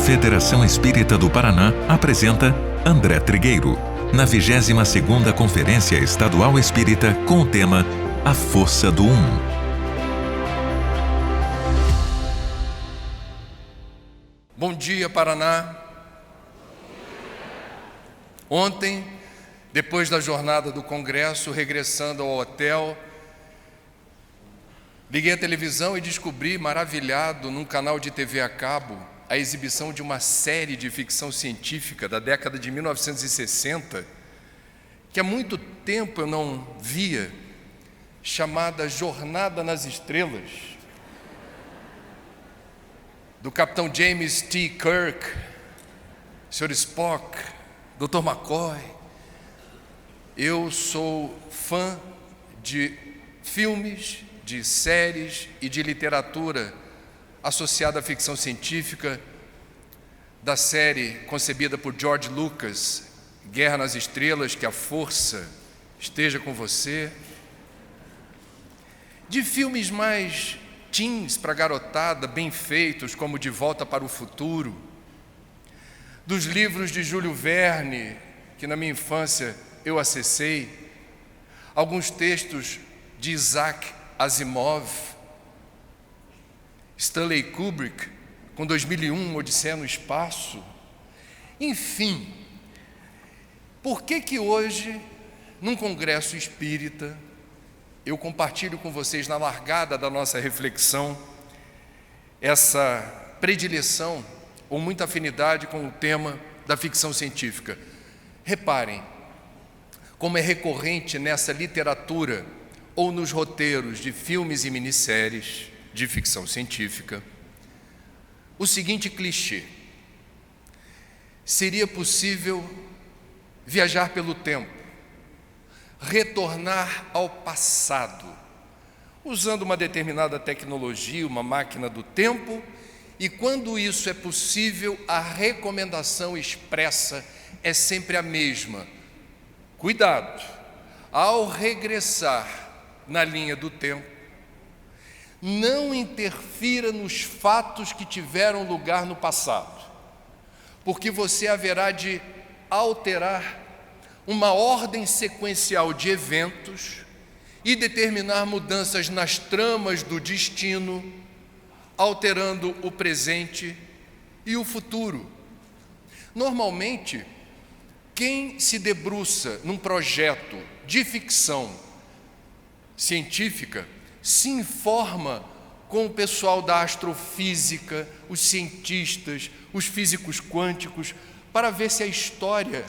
Federação Espírita do Paraná apresenta André Trigueiro, na 22ª Conferência Estadual Espírita, com o tema A Força do Um. Bom dia, Paraná. Ontem, depois da jornada do Congresso, regressando ao hotel, liguei a televisão e descobri, maravilhado, num canal de TV a cabo, a exibição de uma série de ficção científica da década de 1960, que há muito tempo eu não via, chamada Jornada nas Estrelas, do capitão James T. Kirk, Sr. Spock, Dr. McCoy. Eu sou fã de filmes, de séries e de literatura associada à ficção científica, da série concebida por George Lucas, Guerra nas Estrelas, que a força esteja com você, de filmes mais teens para garotada, bem feitos, como De Volta para o Futuro, dos livros de Júlio Verne, que na minha infância eu acessei, alguns textos de Isaac Asimov, Stanley Kubrick, com 2001, Odisseia no Espaço. Enfim, por que hoje, num congresso espírita, eu compartilho com vocês, na largada da nossa reflexão, essa predileção ou muita afinidade com o tema da ficção científica? Reparem como é recorrente nessa literatura ou nos roteiros de filmes e minisséries de ficção científica o seguinte clichê: seria possível viajar pelo tempo, retornar ao passado, usando uma determinada tecnologia, uma máquina do tempo, e quando isso é possível, a recomendação expressa é sempre a mesma: cuidado, ao regressar na linha do tempo, não interfira nos fatos que tiveram lugar no passado, porque você haverá de alterar uma ordem sequencial de eventos e determinar mudanças nas tramas do destino, alterando o presente e o futuro. Normalmente, quem se debruça num projeto de ficção científica se informa com o pessoal da astrofísica, os cientistas, os físicos quânticos, para ver se a história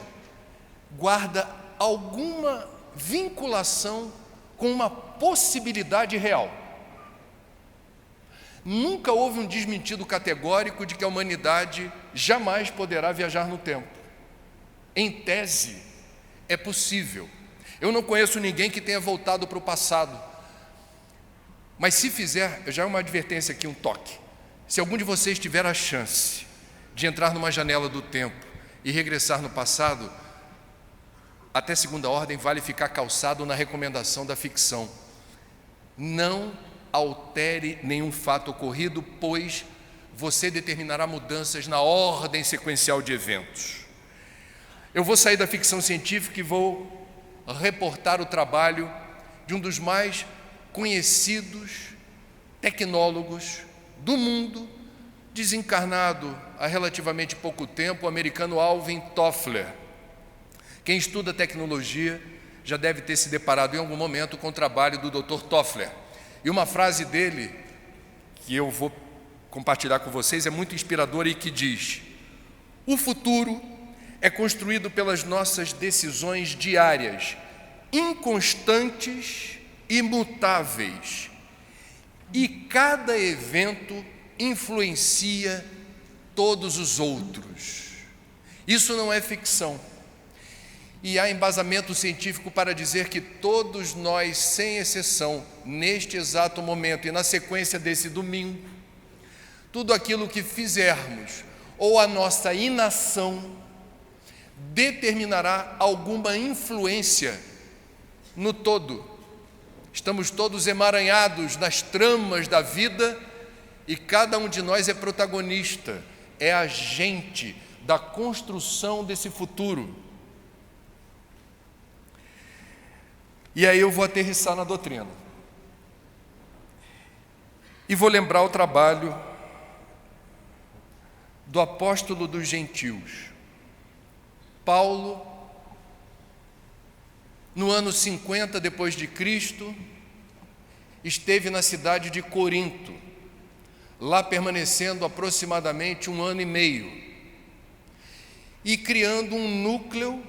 guarda alguma vinculação com uma possibilidade real. Nunca houve um desmentido categórico de que a humanidade jamais poderá viajar no tempo. Em tese, é possível. Eu não conheço ninguém que tenha voltado para o passado. Mas se fizer, já é uma advertência aqui, um toque. Se algum de vocês tiver a chance de entrar numa janela do tempo e regressar no passado, até segunda ordem vale ficar calçado na recomendação da ficção: não altere nenhum fato ocorrido, pois você determinará mudanças na ordem sequencial de eventos. Eu vou sair da ficção científica e vou reportar o trabalho de um dos mais conhecidos tecnólogos do mundo, desencarnado há relativamente pouco tempo, o americano Alvin Toffler. Quem estuda tecnologia já deve ter se deparado em algum momento com o trabalho do Dr. Toffler. E uma frase dele, que eu vou compartilhar com vocês, é muito inspiradora e que diz: o futuro é construído pelas nossas decisões diárias, inconstantes, imutáveis, e cada evento influencia todos os outros. Isso não é ficção. E há embasamento científico para dizer que todos nós, sem exceção, neste exato momento e na sequência desse domingo, tudo aquilo que fizermos ou a nossa inação determinará alguma influência no todo. Estamos todos emaranhados nas tramas da vida e cada um de nós é protagonista. é agente da construção desse futuro. E aí eu vou aterrissar na doutrina. E vou lembrar o trabalho do apóstolo dos gentios, Paulo, no ano 50 depois de Cristo, esteve na cidade de Corinto, lá permanecendo aproximadamente 1 ano e meio, e criando um núcleo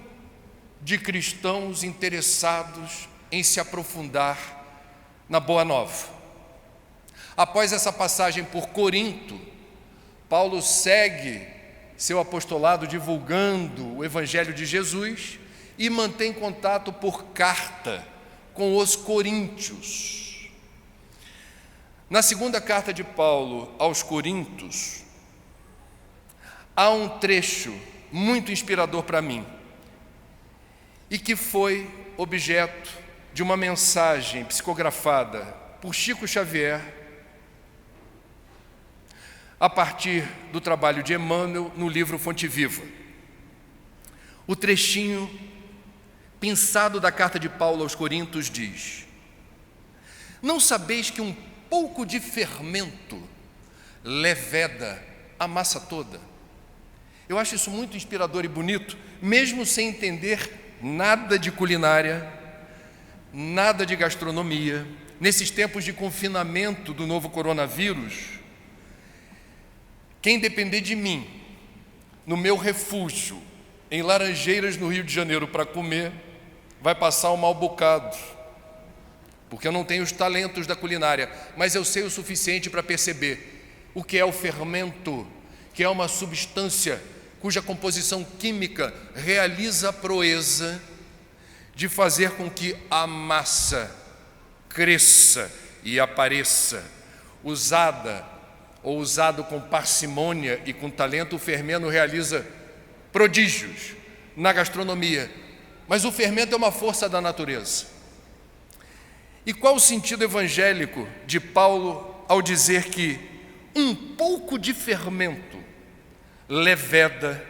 de cristãos interessados em se aprofundar na Boa Nova. Após essa passagem por Corinto, Paulo segue seu apostolado divulgando o Evangelho de Jesus e mantém contato por carta com os coríntios. Na segunda carta de Paulo aos Coríntios, há um trecho muito inspirador para mim e que foi objeto de uma mensagem psicografada por Chico Xavier a partir do trabalho de Emmanuel no livro Fonte Viva. O trechinho pensado da carta de Paulo aos Coríntios diz: não sabeis que um pouco de fermento leveda a massa toda? Eu acho isso muito inspirador e bonito, mesmo sem entender nada de culinária, nada de gastronomia. Nesses tempos de confinamento do novo coronavírus, quem depender de mim, no meu refúgio, em Laranjeiras, no Rio de Janeiro, para comer, vai passar um mau bocado, porque eu não tenho os talentos da culinária, mas eu sei o suficiente para perceber o que é o fermento, que é uma substância cuja composição química realiza a proeza de fazer com que a massa cresça e apareça. Usado com parcimônia e com talento, o fermento realiza prodígios na gastronomia, mas o fermento é uma força da natureza. E qual o sentido evangélico de Paulo ao dizer que um pouco de fermento leveda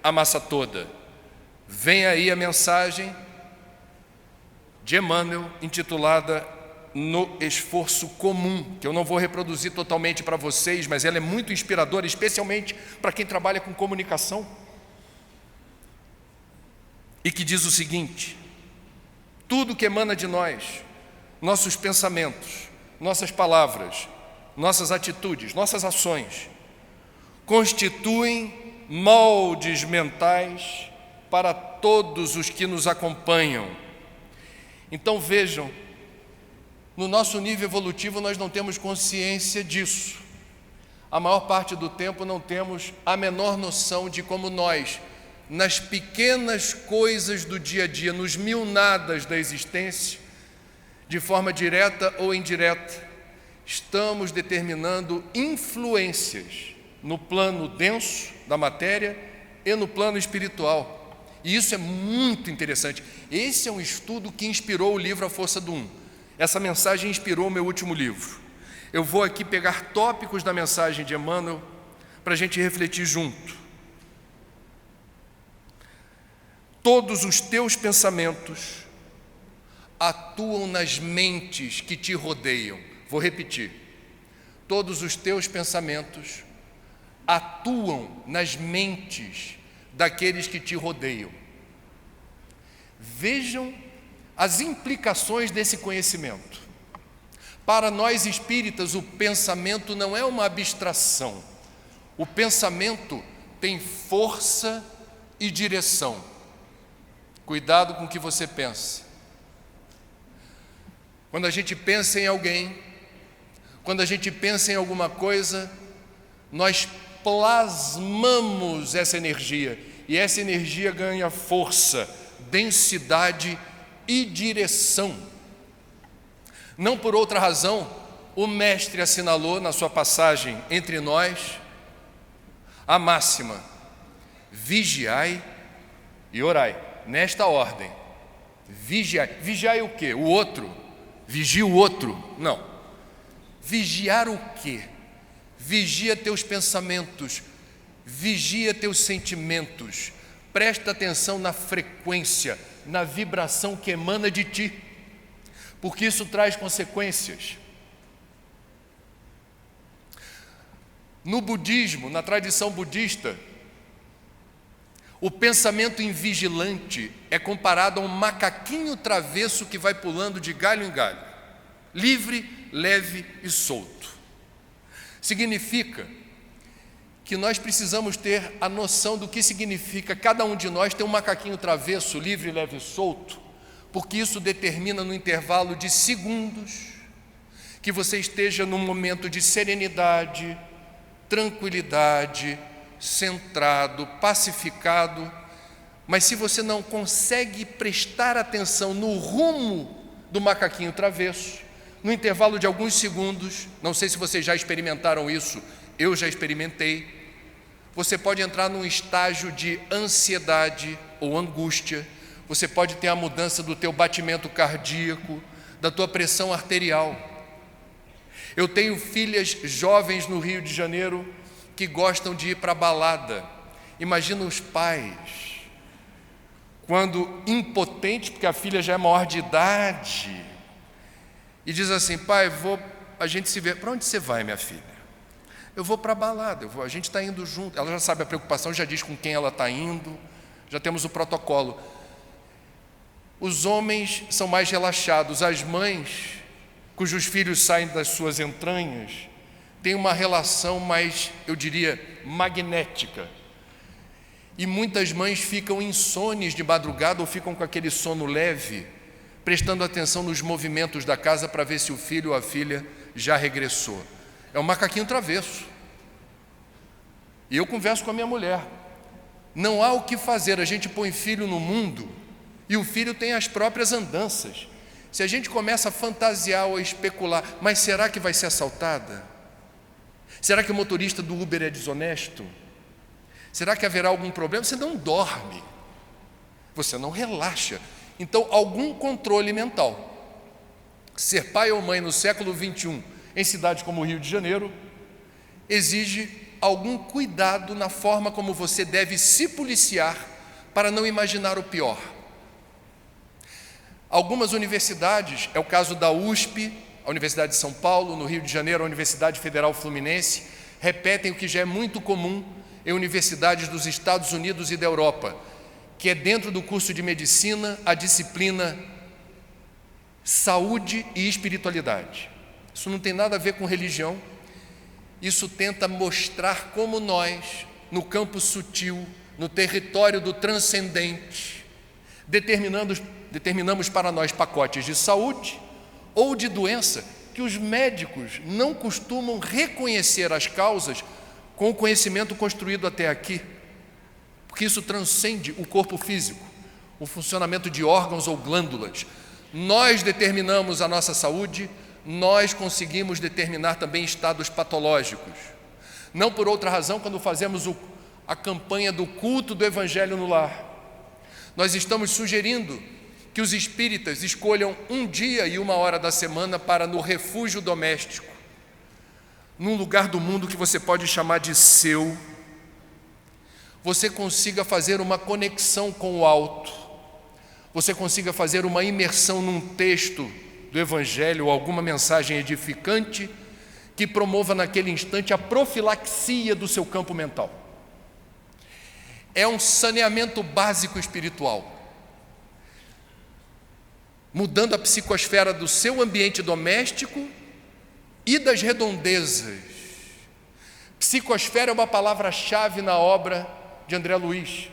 a massa toda? Vem aí a mensagem de Emmanuel intitulada No Esforço Comum, que eu não vou reproduzir totalmente para vocês, mas ela é muito inspiradora, especialmente para quem trabalha com comunicação, e que diz o seguinte: tudo que emana de nós, nossos pensamentos, nossas palavras, nossas atitudes, nossas ações, constituem moldes mentais para todos os que nos acompanham. Então vejam, no nosso nível evolutivo nós não temos consciência disso. A maior parte do tempo não temos a menor noção de como nós, nas pequenas coisas do dia a dia, nos mil nadas da existência, de forma direta ou indireta, estamos determinando influências no plano denso da matéria e no plano espiritual. E isso é muito interessante. Esse é um estudo que inspirou o livro A Força do Um. Essa mensagem inspirou o meu último livro. Eu vou aqui pegar tópicos da mensagem de Emmanuel para a gente refletir junto. Todos os teus pensamentos atuam nas mentes que te rodeiam. Vou repetir. Todos os teus pensamentos atuam nas mentes daqueles que te rodeiam. Vejam as implicações desse conhecimento. Para nós espíritas, o pensamento não é uma abstração. O pensamento tem força e direção. Cuidado com o que você pensa. Quando a gente pensa em alguém, quando a gente pensa em alguma coisa, nós plasmamos essa energia, e essa energia ganha força, densidade e direção. Não por outra razão, o mestre assinalou na sua passagem entre nós a máxima: vigiai e orai, nesta ordem. Vigiai. Vigiai o quê? O outro? Vigia o outro? Não. Vigiar o quê? Vigia teus pensamentos, Vigia teus sentimentos, presta atenção na frequência, na vibração que emana de ti, porque isso traz consequências. No budismo, na tradição budista, o pensamento invigilante é comparado a um macaquinho travesso que vai pulando de galho em galho, livre, leve e solto. Significa que nós precisamos ter a noção do que significa cada um de nós ter um macaquinho travesso, livre, leve e solto, porque isso determina no intervalo de segundos que você esteja num momento de serenidade, tranquilidade, centrado, pacificado. Mas se você não consegue prestar atenção no rumo do macaquinho travesso, no intervalo de alguns segundos, não sei se vocês já experimentaram isso, eu já experimentei, você pode entrar num estágio de ansiedade ou angústia, você pode ter a mudança do teu batimento cardíaco, da tua pressão arterial. Eu tenho filhas jovens no Rio de Janeiro que gostam de ir para a balada. Imagina os pais, quando impotentes, porque a filha já é maior de idade, e diz assim: pai, a gente se vê. Para onde você vai, minha filha? Eu vou para a balada, a gente está indo junto. Ela já sabe a preocupação, já diz com quem ela está indo, já temos o protocolo. Os homens são mais relaxados, as mães, cujos filhos saem das suas entranhas, têm uma relação mais, eu diria, magnética. E muitas mães ficam insones de madrugada ou ficam com aquele sono leve, prestando atenção nos movimentos da casa para ver se o filho ou a filha já regressou. É um macaquinho travesso. E eu converso com a minha mulher. Não há o que fazer, a gente põe filho no mundo e o filho tem as próprias andanças. Se a gente começa a fantasiar ou a especular, mas será que vai ser assaltada? Será que o motorista do Uber é desonesto? Será que haverá algum problema? Você não dorme, você não relaxa. Então, algum controle mental. Ser pai ou mãe no século XXI, em cidades como o Rio de Janeiro, exige algum cuidado na forma como você deve se policiar para não imaginar o pior. Algumas universidades, é o caso da USP, a Universidade de São Paulo, no Rio de Janeiro, a Universidade Federal Fluminense, repetem o que já é muito comum em universidades dos Estados Unidos e da Europa, que é dentro do curso de medicina a disciplina saúde e espiritualidade. Isso não tem nada a ver com religião, isso tenta mostrar como nós, no campo sutil, no território do transcendente, determinamos para nós pacotes de saúde ou de doença que os médicos não costumam reconhecer as causas com o conhecimento construído até aqui, porque isso transcende o corpo físico, o funcionamento de órgãos ou glândulas. Nós determinamos a nossa saúde, nós conseguimos determinar também estados patológicos. Não por outra razão, quando fazemos a campanha do culto do Evangelho no lar, nós estamos sugerindo que os espíritas escolham um dia e uma hora da semana para, no refúgio doméstico, num lugar do mundo que você pode chamar de seu, você consiga fazer uma conexão com o alto, você consiga fazer uma imersão num texto do Evangelho ou alguma mensagem edificante que promova naquele instante a profilaxia do seu campo mental. É um saneamento básico espiritual, mudando a psicosfera do seu ambiente doméstico e das redondezas. Psicosfera é uma palavra-chave na obra de André Luiz.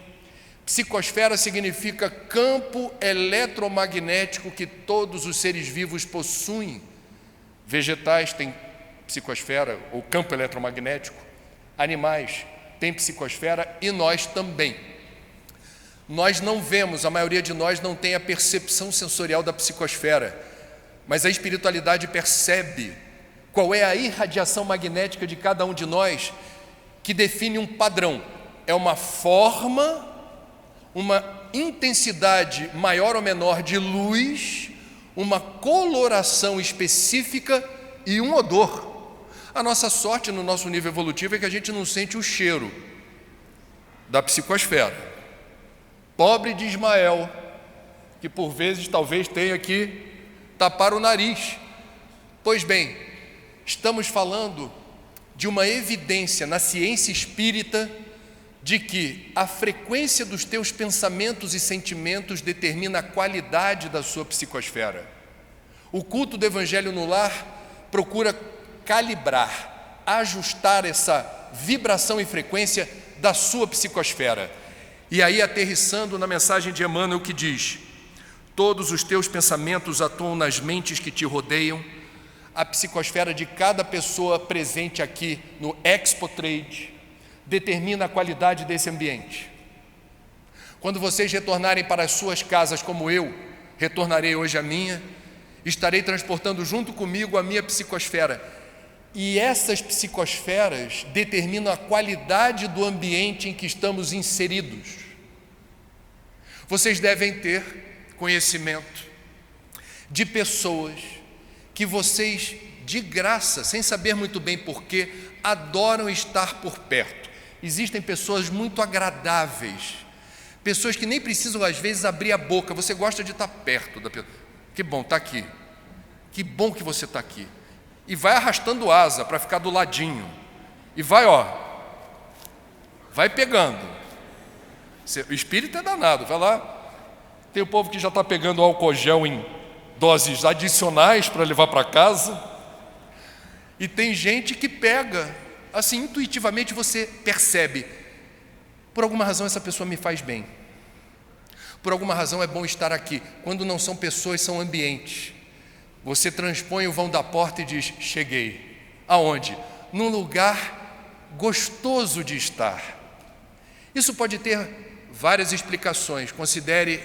Psicosfera significa campo eletromagnético que todos os seres vivos possuem. Vegetais têm psicosfera ou campo eletromagnético, animais têm psicosfera e nós também. Nós não vemos, a maioria de nós não tem a percepção sensorial da psicosfera, mas a espiritualidade percebe qual é a irradiação magnética de cada um de nós, que define um padrão. É uma forma, uma intensidade maior ou menor de luz, uma coloração específica e um odor. A nossa sorte no nosso nível evolutivo é que a gente não sente o cheiro, da psicosfera. Pobre de Ismael, que por vezes talvez tenha que tapar o nariz. Pois bem, estamos falando de uma evidência na ciência espírita de que a frequência dos teus pensamentos e sentimentos determina a qualidade da sua psicosfera. O culto do Evangelho no Lar procura calibrar, ajustar essa vibração e frequência da sua psicosfera. E aí, aterrissando na mensagem de Emmanuel, que diz: todos os teus pensamentos atuam nas mentes que te rodeiam. A psicosfera de cada pessoa presente aqui no Expo Trade determina a qualidade desse ambiente. Quando vocês retornarem para as suas casas, como eu retornarei hoje a minha, estarei transportando junto comigo a minha psicosfera. E essas psicosferas determinam a qualidade do ambiente em que estamos inseridos. Vocês devem ter conhecimento de pessoas que vocês, de graça, sem saber muito bem porquê, adoram estar por perto. Existem pessoas muito agradáveis, pessoas que nem precisam às vezes abrir a boca, você gosta de estar perto da pessoa. Que bom, está aqui. Que bom que você está aqui. E vai arrastando asa para ficar do ladinho. E vai, vai pegando. O espírito é danado, vai lá. Tem o povo que já está pegando álcool gel em doses adicionais para levar para casa. E tem gente que pega, assim, intuitivamente você percebe, por alguma razão essa pessoa me faz bem. Por alguma razão é bom estar aqui. Quando não são pessoas, são ambientes. Você transpõe o vão da porta e diz: cheguei. Aonde? Num lugar gostoso de estar. Isso pode ter várias explicações. Considere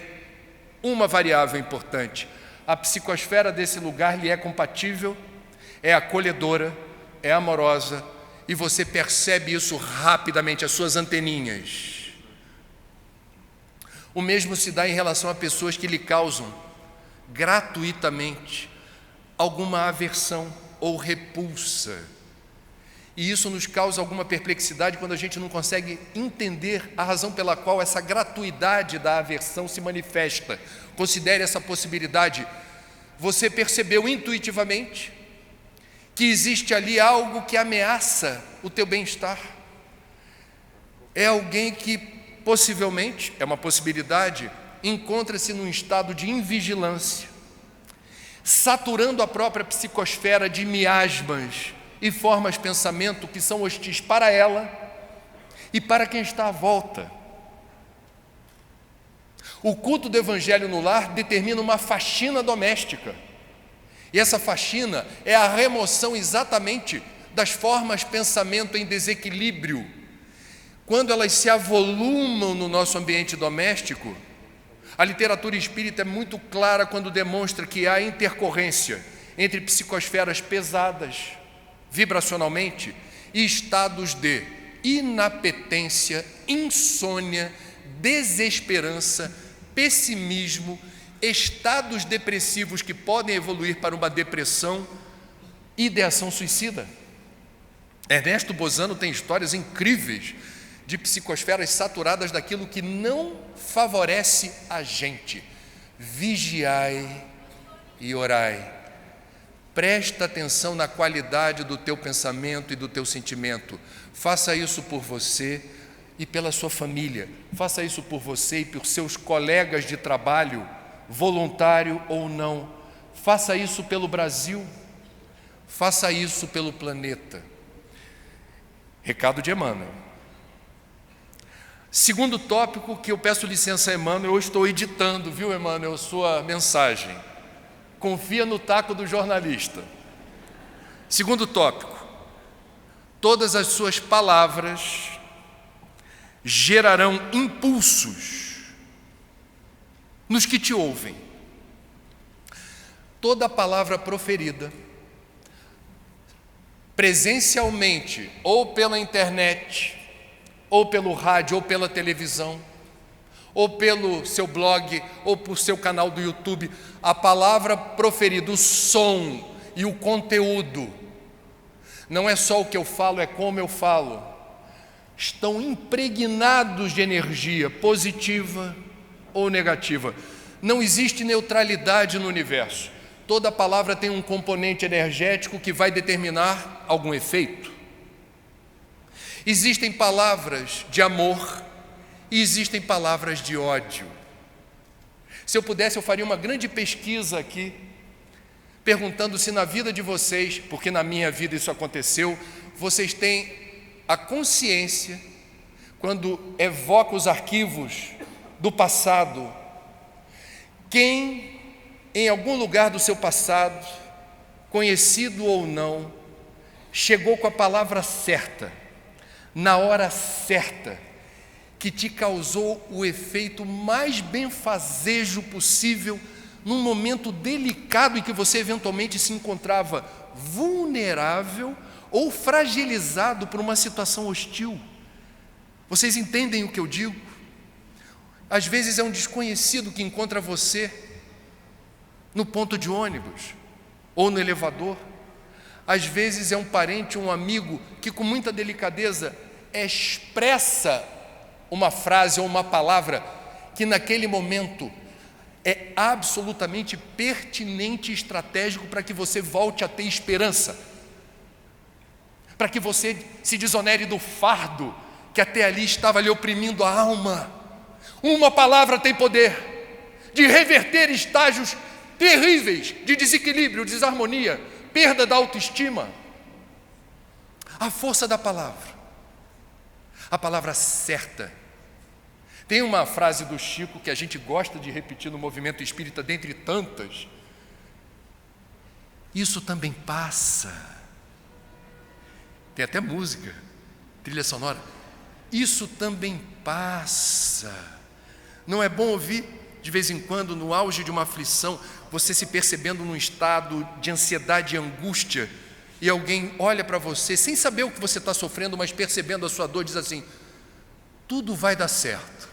uma variável importante. A psicosfera desse lugar lhe é compatível, é acolhedora, é amorosa, e você percebe isso rapidamente, as suas anteninhas. O mesmo se dá em relação a pessoas que lhe causam gratuitamente alguma aversão ou repulsa. E isso nos causa alguma perplexidade quando a gente não consegue entender a razão pela qual essa gratuidade da aversão se manifesta. Considere essa possibilidade. Você percebeu intuitivamente que existe ali algo que ameaça o teu bem-estar. É alguém que possivelmente, é uma possibilidade, encontra-se num estado de invigilância, saturando a própria psicosfera de miasmas e formas de pensamento que são hostis para ela e para quem está à volta. O culto do Evangelho no Lar determina uma faxina doméstica. E essa faxina é a remoção exatamente das formas de pensamento em desequilíbrio. Quando elas se avolumam no nosso ambiente doméstico, a literatura espírita é muito clara quando demonstra que há intercorrência entre psicosferas pesadas, vibracionalmente, e estados de inapetência, insônia, desesperança, pessimismo, estados depressivos que podem evoluir para uma depressão e ideação suicida. Ernesto Bozano tem histórias incríveis de psicosferas saturadas daquilo que não favorece a gente. Vigiai e orai. Presta atenção na qualidade do teu pensamento e do teu sentimento. Faça isso por você e pela sua família. Faça isso por você e por seus colegas de trabalho, voluntário ou não. Faça isso pelo Brasil. Faça isso pelo planeta. Recado de Emmanuel. Segundo tópico, que eu peço licença a Emmanuel, eu estou editando, viu, Emmanuel, sua mensagem. Confia no taco do jornalista. Segundo tópico, todas as suas palavras gerarão impulsos nos que te ouvem. Toda palavra proferida presencialmente, ou pela internet, ou pelo rádio, ou pela televisão, ou pelo seu blog, ou por seu canal do YouTube, a palavra proferida, o som e o conteúdo, não é só o que eu falo, é como eu falo, estão impregnados de energia positiva ou negativa. Não existe neutralidade no universo. Toda palavra tem um componente energético que vai determinar algum efeito. Existem palavras de amor e existem palavras de ódio. Se eu pudesse, eu faria uma grande pesquisa aqui, perguntando se na vida de vocês, porque na minha vida isso aconteceu, vocês têm a consciência, quando evoca os arquivos do passado, quem em algum lugar do seu passado, conhecido ou não, chegou com a palavra certa, na hora certa, que te causou o efeito mais benfazejo possível, num momento delicado em que você eventualmente se encontrava vulnerável ou fragilizado por uma situação hostil. Vocês entendem o que eu digo? Às vezes é um desconhecido que encontra você no ponto de ônibus ou no elevador. Às vezes é um parente, um amigo que com muita delicadeza expressa uma frase ou uma palavra que naquele momento é absolutamente pertinente e estratégico para que você volte a ter esperança, para que você se desonere do fardo que até ali estava lhe oprimindo a alma. Uma palavra tem poder de reverter estágios terríveis de desequilíbrio, desarmonia, perda da autoestima. A força da palavra, a palavra certa. Tem uma frase do Chico que a gente gosta de repetir no movimento espírita, dentre tantas. Isso também passa. Tem até música, trilha sonora. Isso também passa. Não é bom ouvir, de vez em quando, no auge de uma aflição, você se percebendo num estado de ansiedade e angústia, e alguém olha para você, sem saber o que você está sofrendo, mas percebendo a sua dor, diz assim: tudo vai dar certo.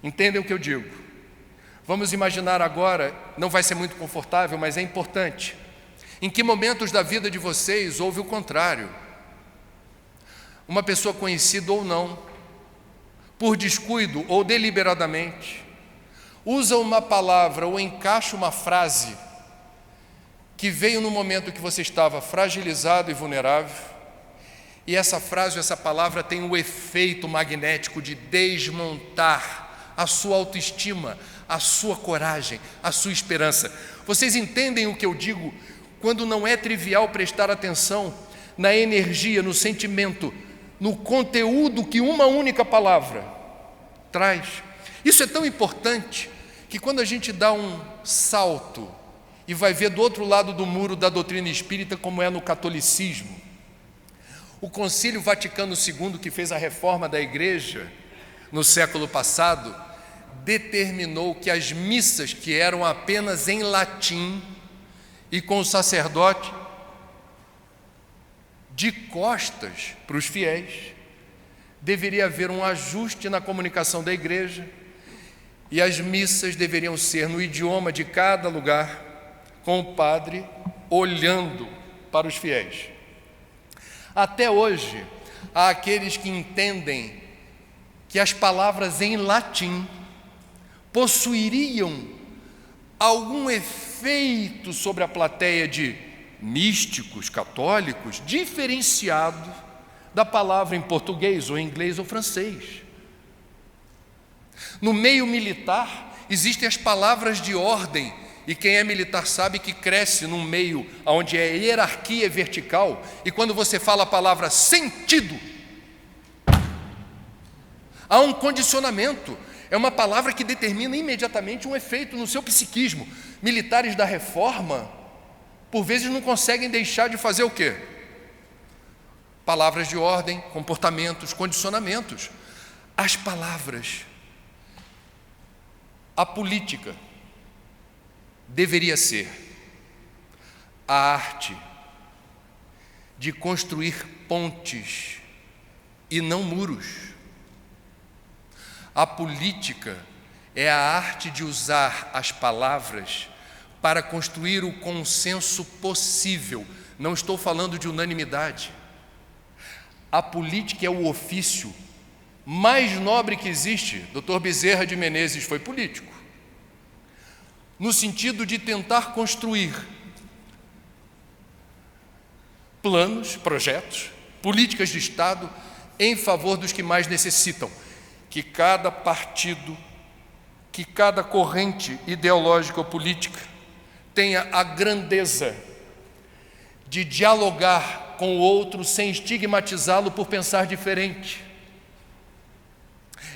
Entendem o que eu digo? Vamos imaginar agora, não vai ser muito confortável, mas é importante. Em que momentos da vida de vocês houve o contrário? Uma pessoa conhecida ou não, por descuido ou deliberadamente, usa uma palavra ou encaixa uma frase que veio no momento que você estava fragilizado e vulnerável, e essa frase ou essa palavra tem o efeito magnético de desmontar a sua autoestima, a sua coragem, a sua esperança. Vocês entendem o que eu digo quando não é trivial prestar atenção na energia, no sentimento, no conteúdo que uma única palavra traz? Isso é tão importante que quando a gente dá um salto e vai ver do outro lado do muro da doutrina espírita, como é no catolicismo, o Concílio Vaticano II, que fez a reforma da igreja no século passado, determinou que as missas que eram apenas em latim e com o sacerdote de costas para os fiéis, deveria haver um ajuste na comunicação da igreja e as missas deveriam ser no idioma de cada lugar, com o padre olhando para os fiéis. Até hoje, há aqueles que entendem que as palavras em latim possuiriam algum efeito sobre a plateia de místicos católicos, diferenciado da palavra em português, ou inglês, ou francês. No meio militar, existem as palavras de ordem, e quem é militar sabe que cresce num meio onde a hierarquia é vertical, e quando você fala a palavra sentido, há um condicionamento. É uma palavra que determina imediatamente um efeito no seu psiquismo. Militares da reforma, por vezes, não conseguem deixar de fazer o quê? Palavras de ordem, comportamentos, condicionamentos. As palavras. A política deveria ser a arte de construir pontes e não muros. A política é a arte de usar as palavras para construir o consenso possível. Não estou falando de unanimidade. A política é o ofício mais nobre que existe. Dr. Bezerra de Menezes foi político, no sentido de tentar construir planos, projetos, políticas de Estado em favor dos que mais necessitam. Que cada partido, que cada corrente ideológica ou política tenha a grandeza de dialogar com o outro sem estigmatizá-lo por pensar diferente.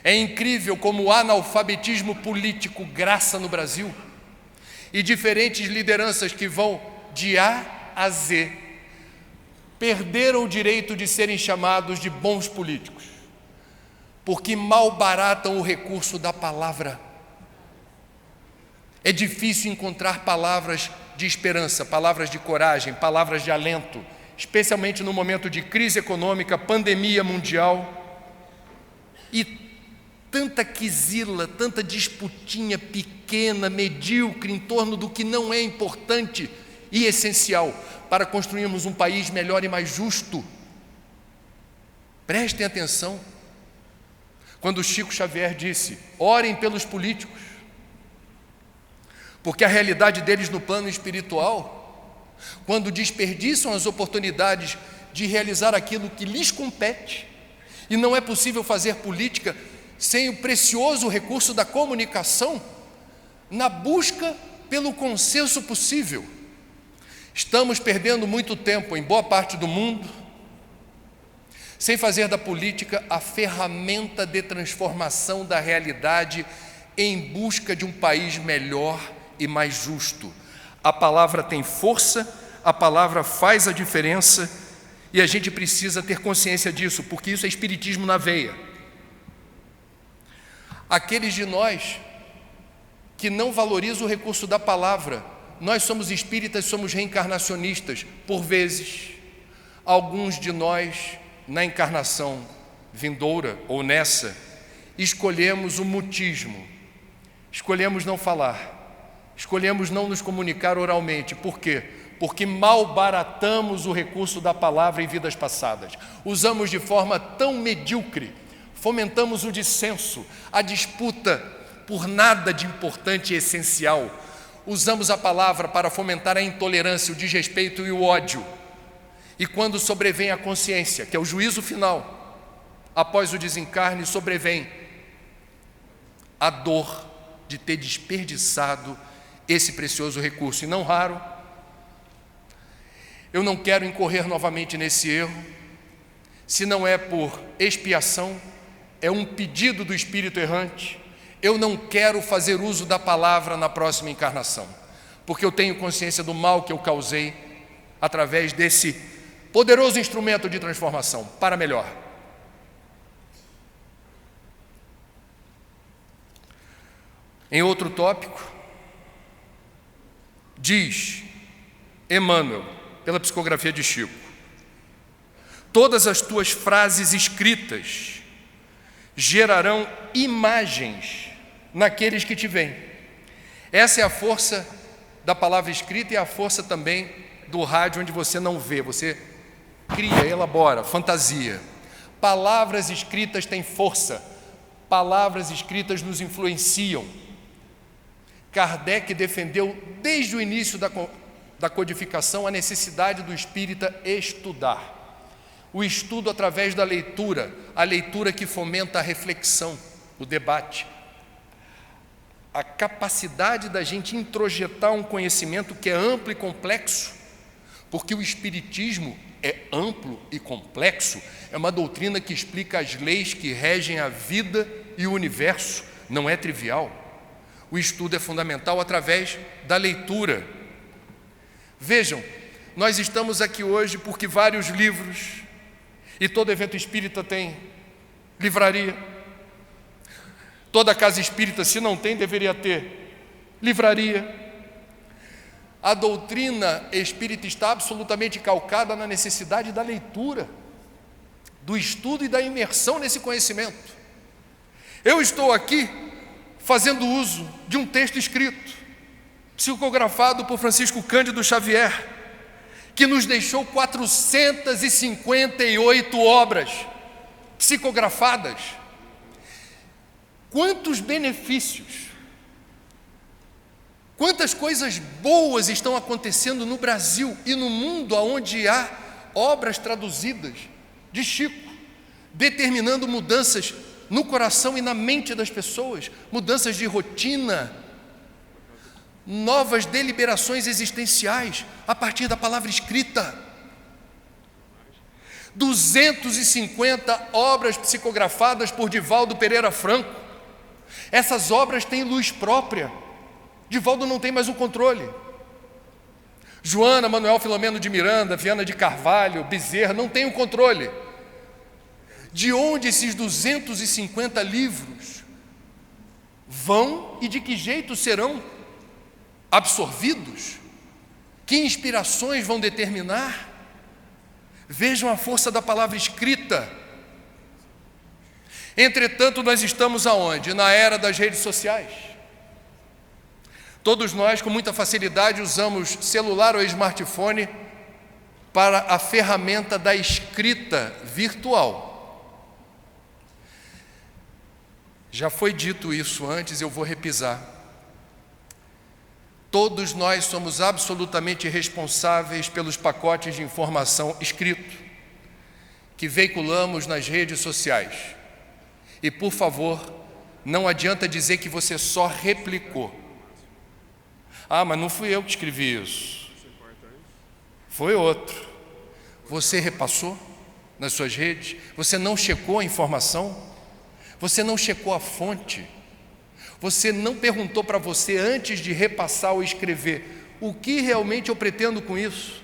É incrível como o analfabetismo político graça no Brasil e diferentes lideranças que vão de A a Z perderam o direito de serem chamados de bons políticos, porque malbaratam o recurso da palavra. É difícil encontrar palavras de esperança, palavras de coragem, palavras de alento, especialmente no momento de crise econômica, pandemia mundial e tanta quizila, tanta disputinha pequena, medíocre, em torno do que não é importante e essencial para construirmos um país melhor e mais justo. Prestem atenção quando Chico Xavier disse: orem pelos políticos, porque a realidade deles no plano espiritual, quando desperdiçam as oportunidades de realizar aquilo que lhes compete, e não é possível fazer política sem o precioso recurso da comunicação, na busca pelo consenso possível. Estamos perdendo muito tempo em boa parte do mundo, sem fazer da política a ferramenta de transformação da realidade em busca de um país melhor e mais justo. A palavra tem força, a palavra faz a diferença e a gente precisa ter consciência disso, porque isso é espiritismo na veia. Aqueles de nós que não valorizam o recurso da palavra, nós somos espíritas, somos reencarnacionistas. Por vezes, alguns de nós, na encarnação vindoura ou nessa, escolhemos o mutismo, escolhemos não falar, escolhemos não nos comunicar oralmente. Por quê? Porque malbaratamos o recurso da palavra em vidas passadas, usamos de forma tão medíocre, fomentamos o dissenso, a disputa por nada de importante e essencial. Usamos a palavra para fomentar a intolerância, o desrespeito e o ódio. E quando sobrevém a consciência, que é o juízo final, após o desencarne, sobrevém a dor de ter desperdiçado esse precioso recurso. E não raro, eu não quero incorrer novamente nesse erro, se não é por expiação, é um pedido do Espírito errante. Eu não quero fazer uso da palavra na próxima encarnação, porque eu tenho consciência do mal que eu causei através desse poderoso instrumento de transformação para melhor. Em outro tópico, diz Emmanuel, pela psicografia de Chico: todas as tuas frases escritas gerarão imagens naqueles que te veem. Essa é a força da palavra escrita e a força também do rádio, onde você não vê, você cria, elabora, fantasia. Palavras escritas têm força, palavras escritas nos influenciam. Kardec defendeu desde o início da codificação a necessidade do espírita estudar. O estudo através da leitura, a leitura que fomenta a reflexão, o debate. A capacidade da gente introjetar um conhecimento que é amplo e complexo, porque o espiritismo é amplo e complexo, é uma doutrina que explica as leis que regem a vida e o universo, não é trivial. O estudo é fundamental através da leitura. Vejam, nós estamos aqui hoje porque vários livros, e todo evento espírita tem livraria. Toda casa espírita, se não tem, deveria ter livraria. A doutrina espírita está absolutamente calcada na necessidade da leitura, do estudo e da imersão nesse conhecimento. Eu estou aqui fazendo uso de um texto escrito, psicografado por Francisco Cândido Xavier, que nos deixou 458 obras psicografadas. Quantos benefícios, quantas coisas boas estão acontecendo no Brasil e no mundo, onde há obras traduzidas de Chico, determinando mudanças no coração e na mente das pessoas, mudanças de rotina, novas deliberações existenciais a partir da palavra escrita. 250 obras psicografadas por Divaldo Pereira Franco. Essas obras têm luz própria. Divaldo não tem mais o controle. Joana, Manuel Filomeno de Miranda, Viana de Carvalho, Bezerra não tem o controle. De onde esses 250 livros vão e de que jeito serão absorvidos? Que inspirações vão determinar? Vejam a força da palavra escrita. Entretanto, nós estamos aonde? Na era das redes sociais. Todos nós, com muita facilidade, usamos celular ou smartphone para a ferramenta da escrita virtual. Já foi dito isso antes, eu vou repisar. Todos nós somos absolutamente responsáveis pelos pacotes de informação escrito que veiculamos nas redes sociais. E, por favor, não adianta dizer que você só replicou. Ah, mas não fui eu que escrevi isso. Foi outro. Você repassou nas suas redes? Você não checou a informação? Você não checou a fonte? Você não perguntou para você antes de repassar ou escrever: o que realmente eu pretendo com isso?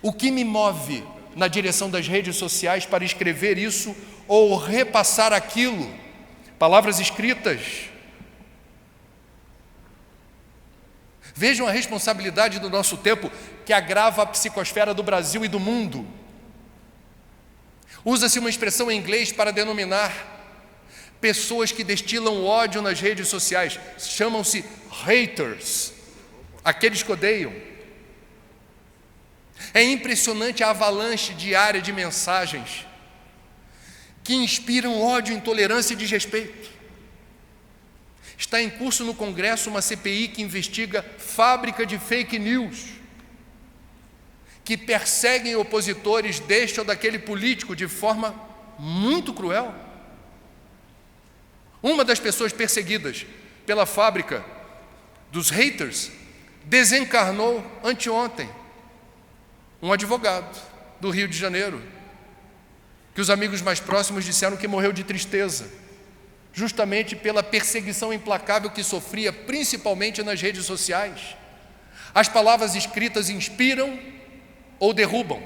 O que me move na direção das redes sociais para escrever isso ou repassar aquilo? Palavras escritas. Vejam a responsabilidade do nosso tempo, que agrava a psicosfera do Brasil e do mundo. Usa-se uma expressão em inglês para denominar pessoas que destilam ódio nas redes sociais. Chamam-se haters, aqueles que odeiam. É impressionante a avalanche diária de mensagens que inspiram ódio, intolerância e desrespeito. Está em curso no Congresso uma CPI que investiga fábrica de fake news, que perseguem opositores deste ou daquele político de forma muito cruel. Uma das pessoas perseguidas pela fábrica dos haters desencarnou anteontem, um advogado do Rio de Janeiro, que os amigos mais próximos disseram que morreu de tristeza, justamente pela perseguição implacável que sofria, principalmente nas redes sociais. As palavras escritas inspiram ou derrubam.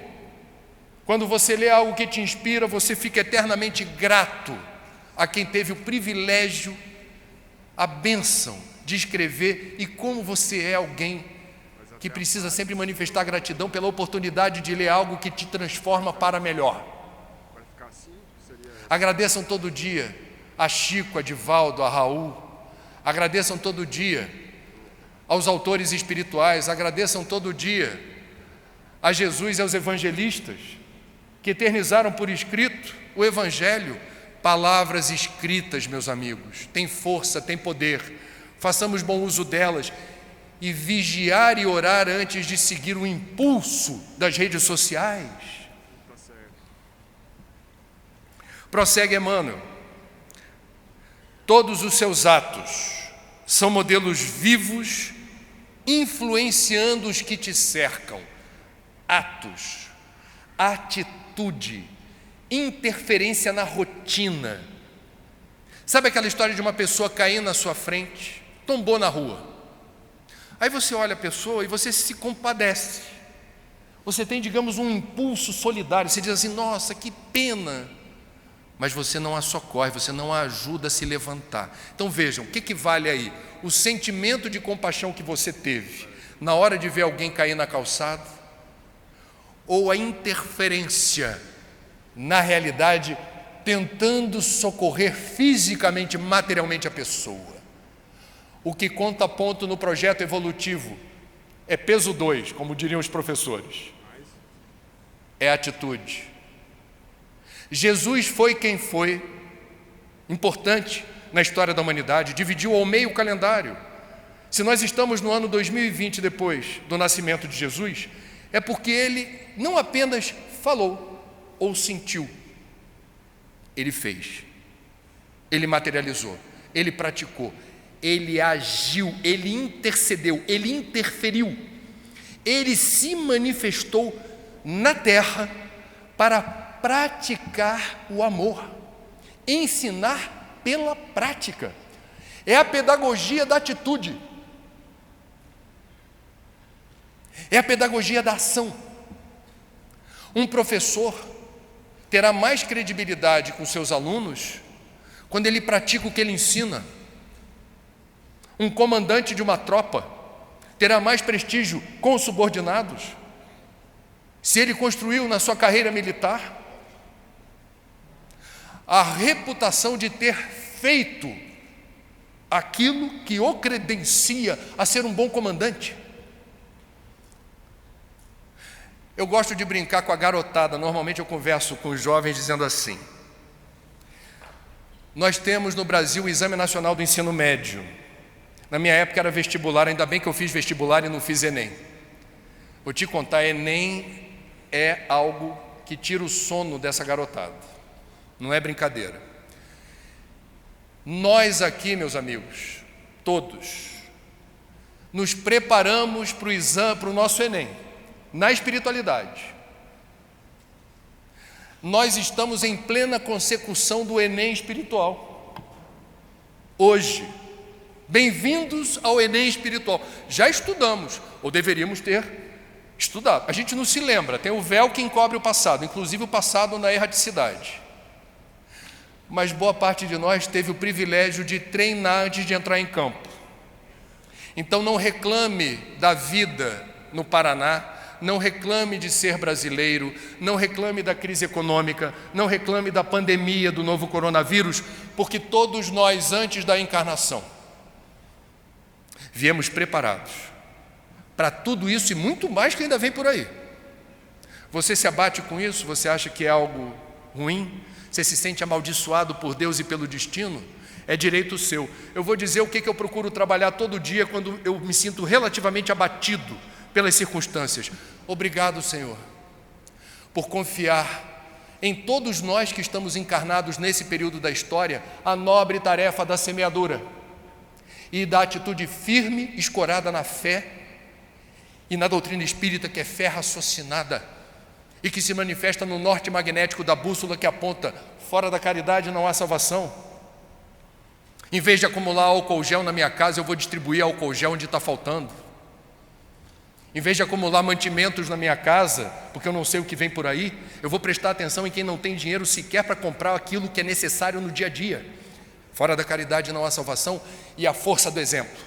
Quando você lê algo que te inspira, você fica eternamente grato a quem teve o privilégio, a bênção de escrever, e como você é alguém que precisa sempre manifestar gratidão pela oportunidade de ler algo que te transforma para melhor. Agradeçam todo dia a Chico, a Divaldo, a Raul. Agradeçam todo dia aos autores espirituais. Agradeçam todo dia a Jesus e aos evangelistas que eternizaram por escrito o Evangelho. Palavras escritas, meus amigos, tem força, tem poder. Façamos bom uso delas e vigiar e orar antes de seguir o impulso das redes sociais. Prossegue Emmanuel. Todos os seus atos são modelos vivos, influenciando os que te cercam. Atos, atitude, interferência na rotina. Sabe aquela história de uma pessoa cair na sua frente, tombou na rua? Aí você olha a pessoa e você se compadece. Você tem, digamos, um impulso solidário. Você diz assim: nossa, que pena. Mas você não a socorre, você não a ajuda a se levantar. Então vejam, o que vale aí? O sentimento de compaixão que você teve na hora de ver alguém cair na calçada, ou a interferência na realidade, tentando socorrer fisicamente, materialmente a pessoa. O que conta ponto no projeto evolutivo é peso 2, como diriam os professores. É atitude. Jesus foi quem foi, importante na história da humanidade, dividiu ao meio o calendário. Se nós estamos no ano 2020 depois do nascimento de Jesus, é porque ele não apenas falou ou sentiu, ele fez, ele materializou, ele praticou, ele agiu, ele intercedeu, ele interferiu, ele se manifestou na terra para praticar o amor, ensinar pela prática. É a pedagogia da atitude, é a pedagogia da ação. Um professor terá mais credibilidade com seus alunos quando ele pratica o que ele ensina. Um comandante de uma tropa terá mais prestígio com os subordinados se ele construiu na sua carreira militar a reputação de ter feito aquilo que o credencia a ser um bom comandante. Eu gosto de brincar com a garotada. Normalmente eu converso com os jovens dizendo assim: nós temos no Brasil o Exame Nacional do Ensino Médio. Na minha época era vestibular, ainda bem que eu fiz vestibular e não fiz Enem. Vou te contar, Enem é algo que tira o sono dessa garotada. Não é brincadeira. Nós aqui, meus amigos, todos, nos preparamos para o exame, para o nosso Enem, na espiritualidade. Nós estamos em plena consecução do Enem espiritual. Hoje, bem-vindos ao Enem espiritual. Já estudamos, ou deveríamos ter estudado. A gente não se lembra, tem o véu que encobre o passado, inclusive o passado na erraticidade. Mas boa parte de nós teve o privilégio de treinar antes de entrar em campo. Então não reclame da vida no Paraná, não reclame de ser brasileiro, não reclame da crise econômica, não reclame da pandemia do novo coronavírus, porque todos nós, antes da encarnação, viemos preparados para tudo isso e muito mais que ainda vem por aí. Você se abate com isso? Você acha que é algo ruim? Você se sente amaldiçoado por Deus e pelo destino? É direito seu. Eu vou dizer o que eu procuro trabalhar todo dia quando eu me sinto relativamente abatido pelas circunstâncias. Obrigado, Senhor, por confiar em todos nós que estamos encarnados nesse período da história a nobre tarefa da semeadura e da atitude firme, escorada na fé e na doutrina espírita, que é fé raciocinada e que se manifesta no norte magnético da bússola que aponta: fora da caridade não há salvação. Em vez de acumular álcool gel na minha casa, eu vou distribuir álcool gel onde está faltando. Em vez de acumular mantimentos na minha casa, porque eu não sei o que vem por aí, eu vou prestar atenção em quem não tem dinheiro sequer para comprar aquilo que é necessário no dia a dia. Fora da caridade não há salvação. E a força do exemplo.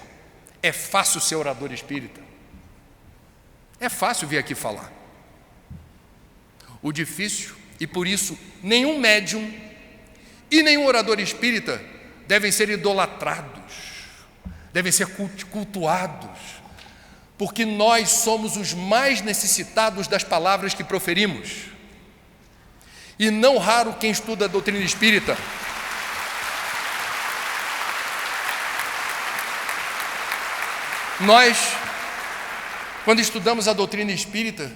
É fácil ser orador espírita. É fácil vir aqui falar. O difícil, e por isso nenhum médium e nenhum orador espírita devem ser idolatrados, devem ser cultuados, porque nós somos os mais necessitados das palavras que proferimos. E não raro quem estuda a doutrina espírita nós, quando estudamos a doutrina espírita,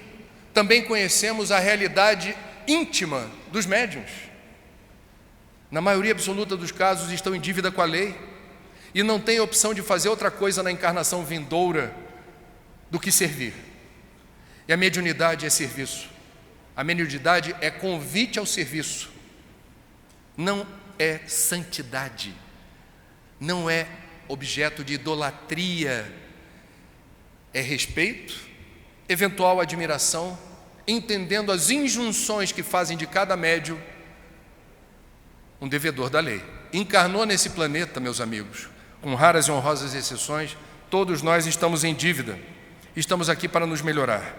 também conhecemos a realidade íntima dos médiuns. Na maioria absoluta dos casos estão em dívida com a lei e não têm opção de fazer outra coisa na encarnação vindoura do que servir. E a mediunidade é serviço. A mediunidade é convite ao serviço. Não é santidade. Não é objeto de idolatria. É respeito, eventual admiração, entendendo as injunções que fazem de cada médium um devedor da lei. Encarnou nesse planeta, meus amigos, com raras e honrosas exceções, todos nós estamos em dívida. Estamos aqui para nos melhorar.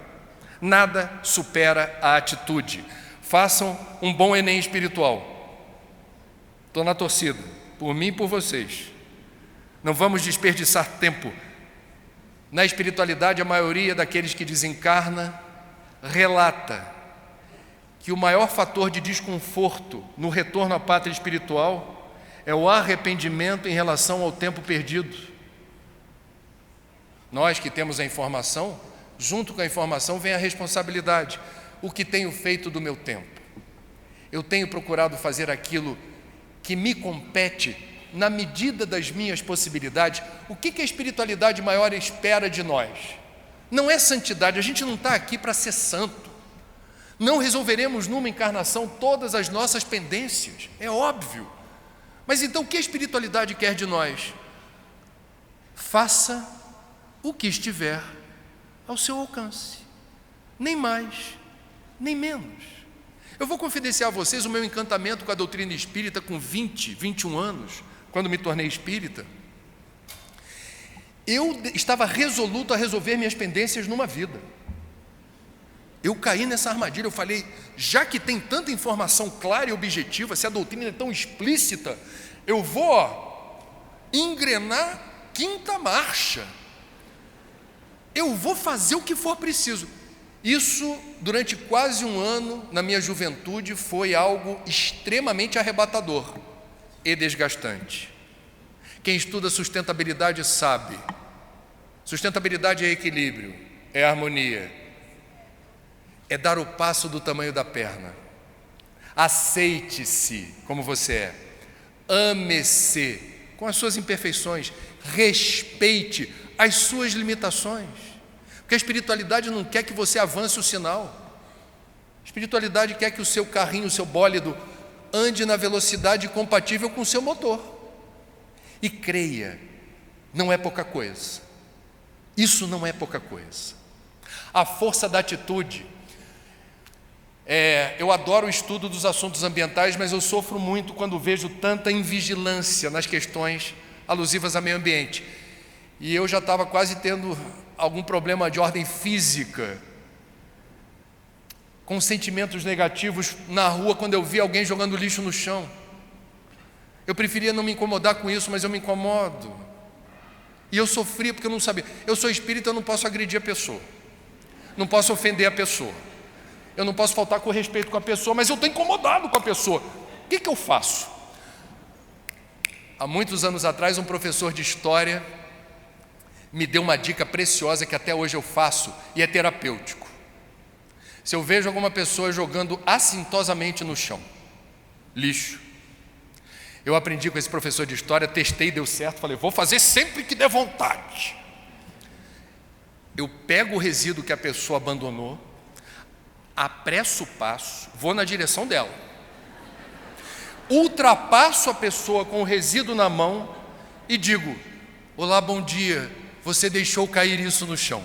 Nada supera a atitude. Façam um bom Enem espiritual. Estou na torcida, por mim e por vocês. Não vamos desperdiçar tempo Na espiritualidade, a maioria daqueles que desencarna relata que o maior fator de desconforto no retorno à pátria espiritual é o arrependimento em relação ao tempo perdido. Nós que temos a informação, junto com a informação vem a responsabilidade. O que tenho feito do meu tempo? Eu tenho procurado fazer aquilo que me compete na medida das minhas possibilidades. O que a espiritualidade maior espera de nós? Não é santidade, a gente não está aqui para ser santo. Não resolveremos numa encarnação todas as nossas pendências, é óbvio. Mas então o que a espiritualidade quer de nós? Faça o que estiver ao seu alcance, nem mais, nem menos. Eu vou confidenciar a vocês o meu encantamento com a doutrina espírita com 21 anos, quando me tornei espírita. Eu estava resoluto a resolver minhas pendências numa vida. Eu caí nessa armadilha, eu falei, já que tem tanta informação clara e objetiva, se a doutrina é tão explícita, eu vou engrenar quinta marcha. Eu vou fazer o que for preciso. Isso, durante quase um ano, na minha juventude, foi algo extremamente arrebatador e desgastante. Quem estuda sustentabilidade sabe. Sustentabilidade é equilíbrio, é harmonia, é dar o passo do tamanho da perna. Aceite-se como você é, ame-se com as suas imperfeições, respeite as suas limitações, porque a espiritualidade não quer que você avance o sinal. A espiritualidade quer que o seu carrinho, o seu bólido, ande na velocidade compatível com o seu motor. E creia, não é pouca coisa. Isso não é pouca coisa. A força da atitude. Eu adoro o estudo dos assuntos ambientais, mas eu sofro muito quando vejo tanta invigilância nas questões alusivas ao meio ambiente. E eu já estava quase tendo algum problema de ordem física, com sentimentos negativos na rua quando eu vi alguém jogando lixo no chão. Eu preferia não me incomodar com isso, mas eu me incomodo. E eu sofria porque eu não sabia. Eu sou espírita, eu não posso agredir a pessoa, não posso ofender a pessoa, eu não posso faltar com respeito com a pessoa, mas eu estou incomodado com a pessoa. O que eu faço? Há muitos anos atrás, um professor de história me deu uma dica preciosa que até hoje eu faço e é terapêutico. Se eu vejo alguma pessoa jogando assintosamente no chão lixo, eu aprendi com esse professor de história, testei, deu certo, falei, vou fazer sempre que der vontade. Eu pego o resíduo que a pessoa abandonou, apresso o passo, vou na direção dela, ultrapasso a pessoa com o resíduo na mão e digo, olá, bom dia, você deixou cair isso no chão.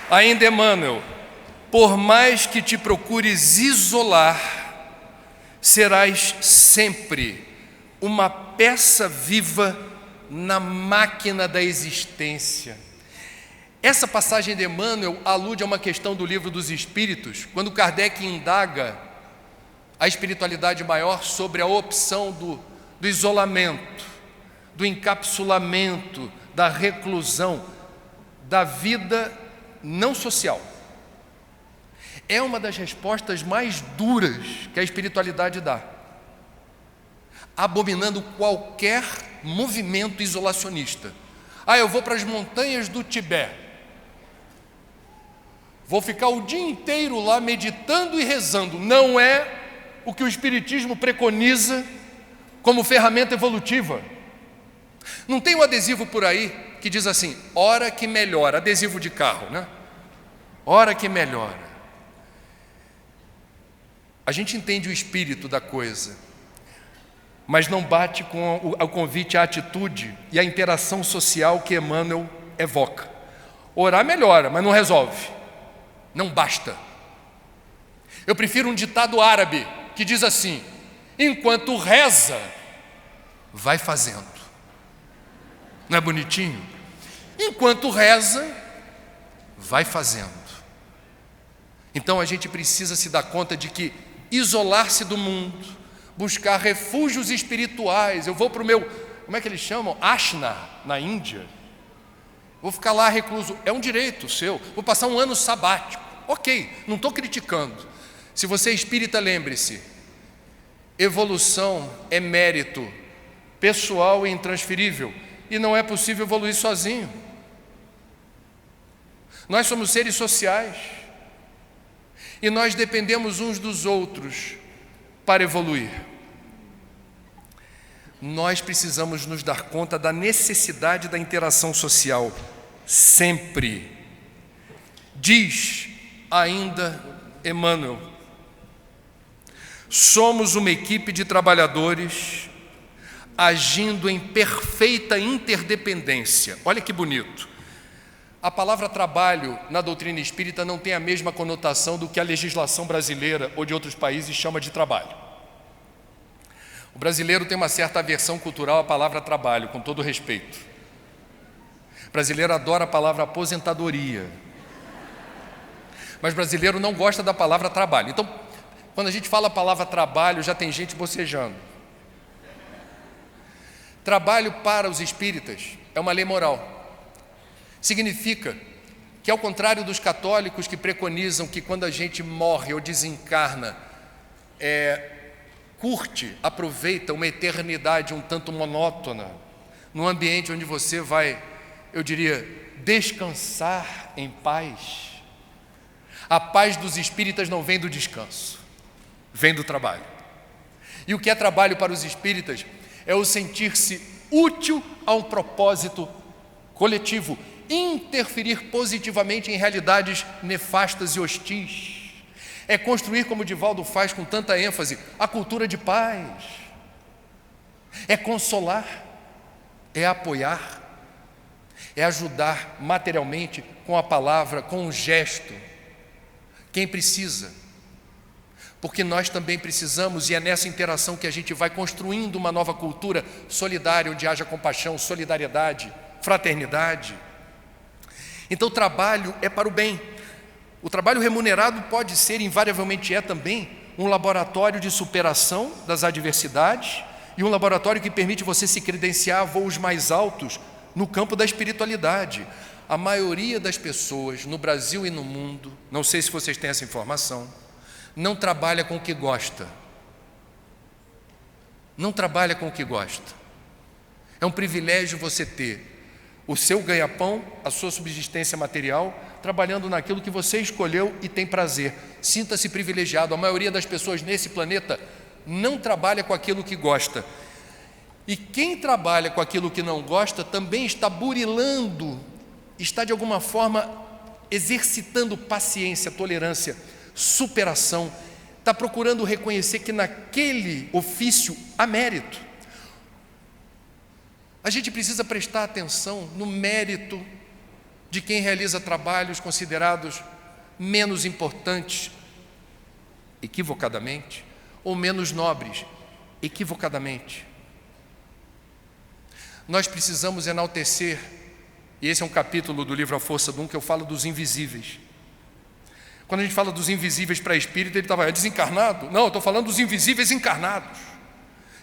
Ainda Emmanuel, por mais que te procures isolar, serás sempre uma peça viva na máquina da existência. Essa passagem de Emmanuel alude a uma questão do Livro dos Espíritos, quando Kardec indaga a espiritualidade maior sobre a opção do isolamento, do encapsulamento, da reclusão, da vida não social. É uma das respostas mais duras que a espiritualidade dá, abominando qualquer movimento isolacionista. Eu vou para as montanhas do Tibete, vou ficar o dia inteiro lá meditando e rezando. Não é o que o Espiritismo preconiza como ferramenta evolutiva. Não tem um adesivo por aí que diz assim, hora que melhora, adesivo de carro, né? Hora que melhora. A gente entende o espírito da coisa, mas não bate com o convite à atitude e à interação social que Emmanuel evoca. Orar melhora, mas não resolve, não basta. Eu prefiro um ditado árabe que diz assim, enquanto reza, vai fazendo. Não é bonitinho? Enquanto reza, vai fazendo. Então a gente precisa se dar conta de que isolar-se do mundo, buscar refúgios espirituais. Eu vou para o meu, como é que eles chamam? Ashna, na Índia. Vou ficar lá recluso. É um direito seu. Vou passar um ano sabático. Ok, não estou criticando. Se você é espírita, lembre-se, evolução é mérito pessoal e intransferível, e não é possível evoluir sozinho. Nós somos seres sociais e nós dependemos uns dos outros para evoluir. Nós precisamos nos dar conta da necessidade da interação social, sempre. Diz ainda Emmanuel: somos uma equipe de trabalhadores agindo em perfeita interdependência. Olha que bonito. A palavra trabalho na doutrina espírita não tem a mesma conotação do que a legislação brasileira ou de outros países chama de trabalho. O brasileiro tem uma certa aversão cultural à palavra trabalho, com todo respeito. O brasileiro adora a palavra aposentadoria. Mas o brasileiro não gosta da palavra trabalho. Então, quando a gente fala a palavra trabalho, já tem gente bocejando. Trabalho para os espíritas é uma lei moral. Significa que, ao contrário dos católicos que preconizam que quando a gente morre ou desencarna, curte, aproveita uma eternidade um tanto monótona, num ambiente onde você vai, eu diria, descansar em paz. A paz dos espíritas não vem do descanso, vem do trabalho. E o que é trabalho para os espíritas é o sentir-se útil a um propósito coletivo, interferir positivamente em realidades nefastas e hostis. É construir, como Divaldo faz com tanta ênfase, a cultura de paz. É consolar, é apoiar, é ajudar materialmente com a palavra, com o gesto, quem precisa. Porque nós também precisamos, e é nessa interação que a gente vai construindo uma nova cultura solidária, onde haja compaixão, solidariedade, fraternidade. Então o trabalho é para o bem. O trabalho remunerado pode ser, invariavelmente é também, um laboratório de superação das adversidades e um laboratório que permite você se credenciar a voos mais altos no campo da espiritualidade. A maioria das pessoas no Brasil e no mundo, não sei se vocês têm essa informação, não trabalha com o que gosta. Não trabalha com o que gosta. É um privilégio você ter o seu ganha-pão, a sua subsistência material, trabalhando naquilo que você escolheu e tem prazer. Sinta-se privilegiado. A maioria das pessoas nesse planeta não trabalha com aquilo que gosta. E quem trabalha com aquilo que não gosta também está burilando, está de alguma forma exercitando paciência, tolerância, superação, está procurando reconhecer que naquele ofício há mérito. A gente precisa prestar atenção no mérito de quem realiza trabalhos considerados menos importantes, equivocadamente, ou menos nobres, equivocadamente. Nós precisamos enaltecer, e esse é um capítulo do livro A Força do Um, que eu falo dos invisíveis. Quando a gente fala dos invisíveis para espírito, ele estava desencarnado? Não, eu estou falando dos invisíveis encarnados.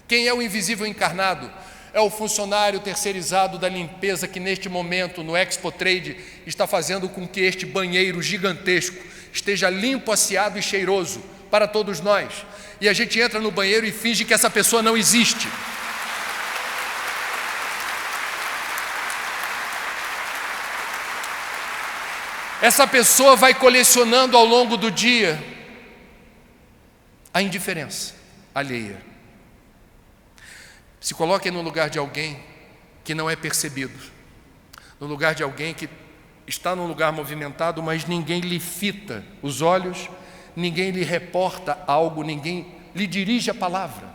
Quem é o invisível encarnado? É o funcionário terceirizado da limpeza que neste momento no Expo Trade está fazendo com que este banheiro gigantesco esteja limpo, asseado e cheiroso para todos nós. E a gente entra no banheiro e finge que essa pessoa não existe. Essa pessoa vai colecionando ao longo do dia a indiferença alheia. Se coloquem no lugar de alguém que não é percebido, no lugar de alguém que está num lugar movimentado, mas ninguém lhe fita os olhos, ninguém lhe reporta algo, ninguém lhe dirige a palavra.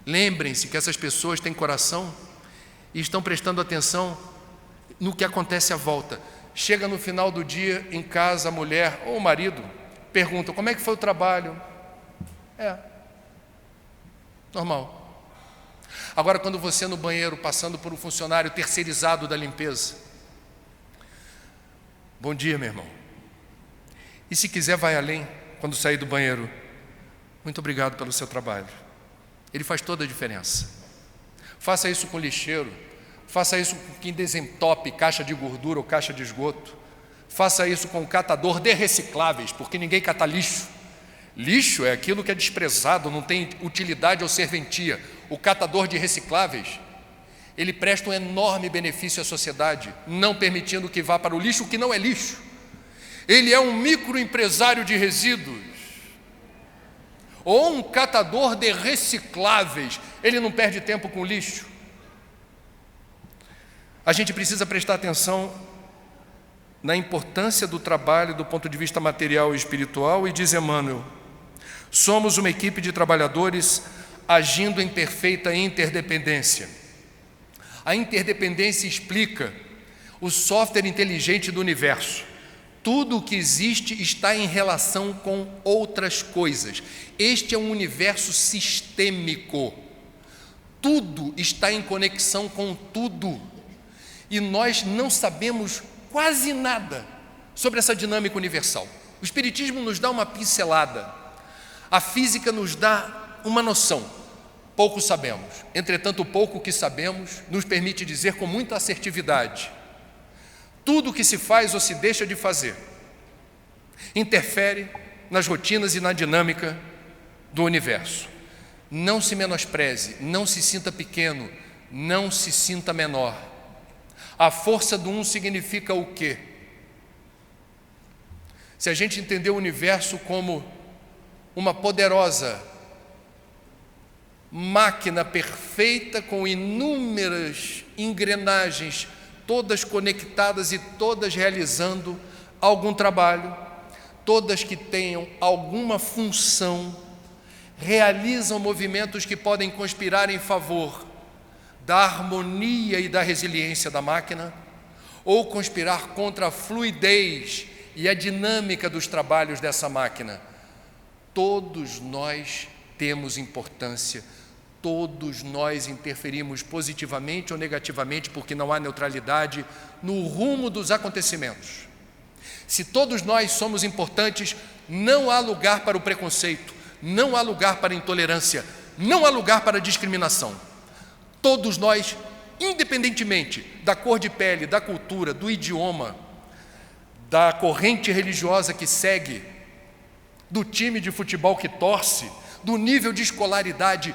Lembrem-se que essas pessoas têm coração e estão prestando atenção no que acontece à volta. Chega no final do dia em casa, a mulher ou o marido pergunta: como é que foi o trabalho? Normal. Agora, quando você no banheiro, passando por um funcionário terceirizado da limpeza: bom dia, meu irmão. E se quiser, vai além quando sair do banheiro. Muito obrigado pelo seu trabalho. Ele faz toda a diferença. Faça isso com o lixeiro, faça isso com quem desentope caixa de gordura ou caixa de esgoto. Faça isso com o catador de recicláveis, porque ninguém cata lixo. Lixo é aquilo que é desprezado, não tem utilidade ou serventia. O catador de recicláveis, ele presta um enorme benefício à sociedade, não permitindo que vá para o lixo o que não é lixo. Ele é um microempresário de resíduos, ou um catador de recicláveis. Ele não perde tempo com lixo. A gente precisa prestar atenção na importância do trabalho do ponto de vista material e espiritual, e diz Emmanuel: somos uma equipe de trabalhadores agindo em perfeita interdependência. A interdependência explica o software inteligente do universo. Tudo o que existe está em relação com outras coisas. Este é um universo sistêmico. Tudo está em conexão com tudo. E nós não sabemos quase nada sobre essa dinâmica universal. O Espiritismo nos dá uma pincelada. A física nos dá uma noção. Pouco sabemos. Entretanto, o pouco que sabemos nos permite dizer com muita assertividade: tudo o que se faz ou se deixa de fazer interfere nas rotinas e na dinâmica do universo. Não se menospreze, não se sinta pequeno, não se sinta menor. A força do um significa o quê? Se a gente entender o universo como uma poderosa máquina perfeita com inúmeras engrenagens, todas conectadas e todas realizando algum trabalho, todas que tenham alguma função, realizam movimentos que podem conspirar em favor da harmonia e da resiliência da máquina, ou conspirar contra a fluidez e a dinâmica dos trabalhos dessa máquina. Todos nós temos importância, todos nós interferimos positivamente ou negativamente, porque não há neutralidade no rumo dos acontecimentos. Se todos nós somos importantes, não há lugar para o preconceito, não há lugar para a intolerância, não há lugar para a discriminação. Todos nós, independentemente da cor de pele, da cultura, do idioma, da corrente religiosa que segue, do time de futebol que torce, do nível de escolaridade,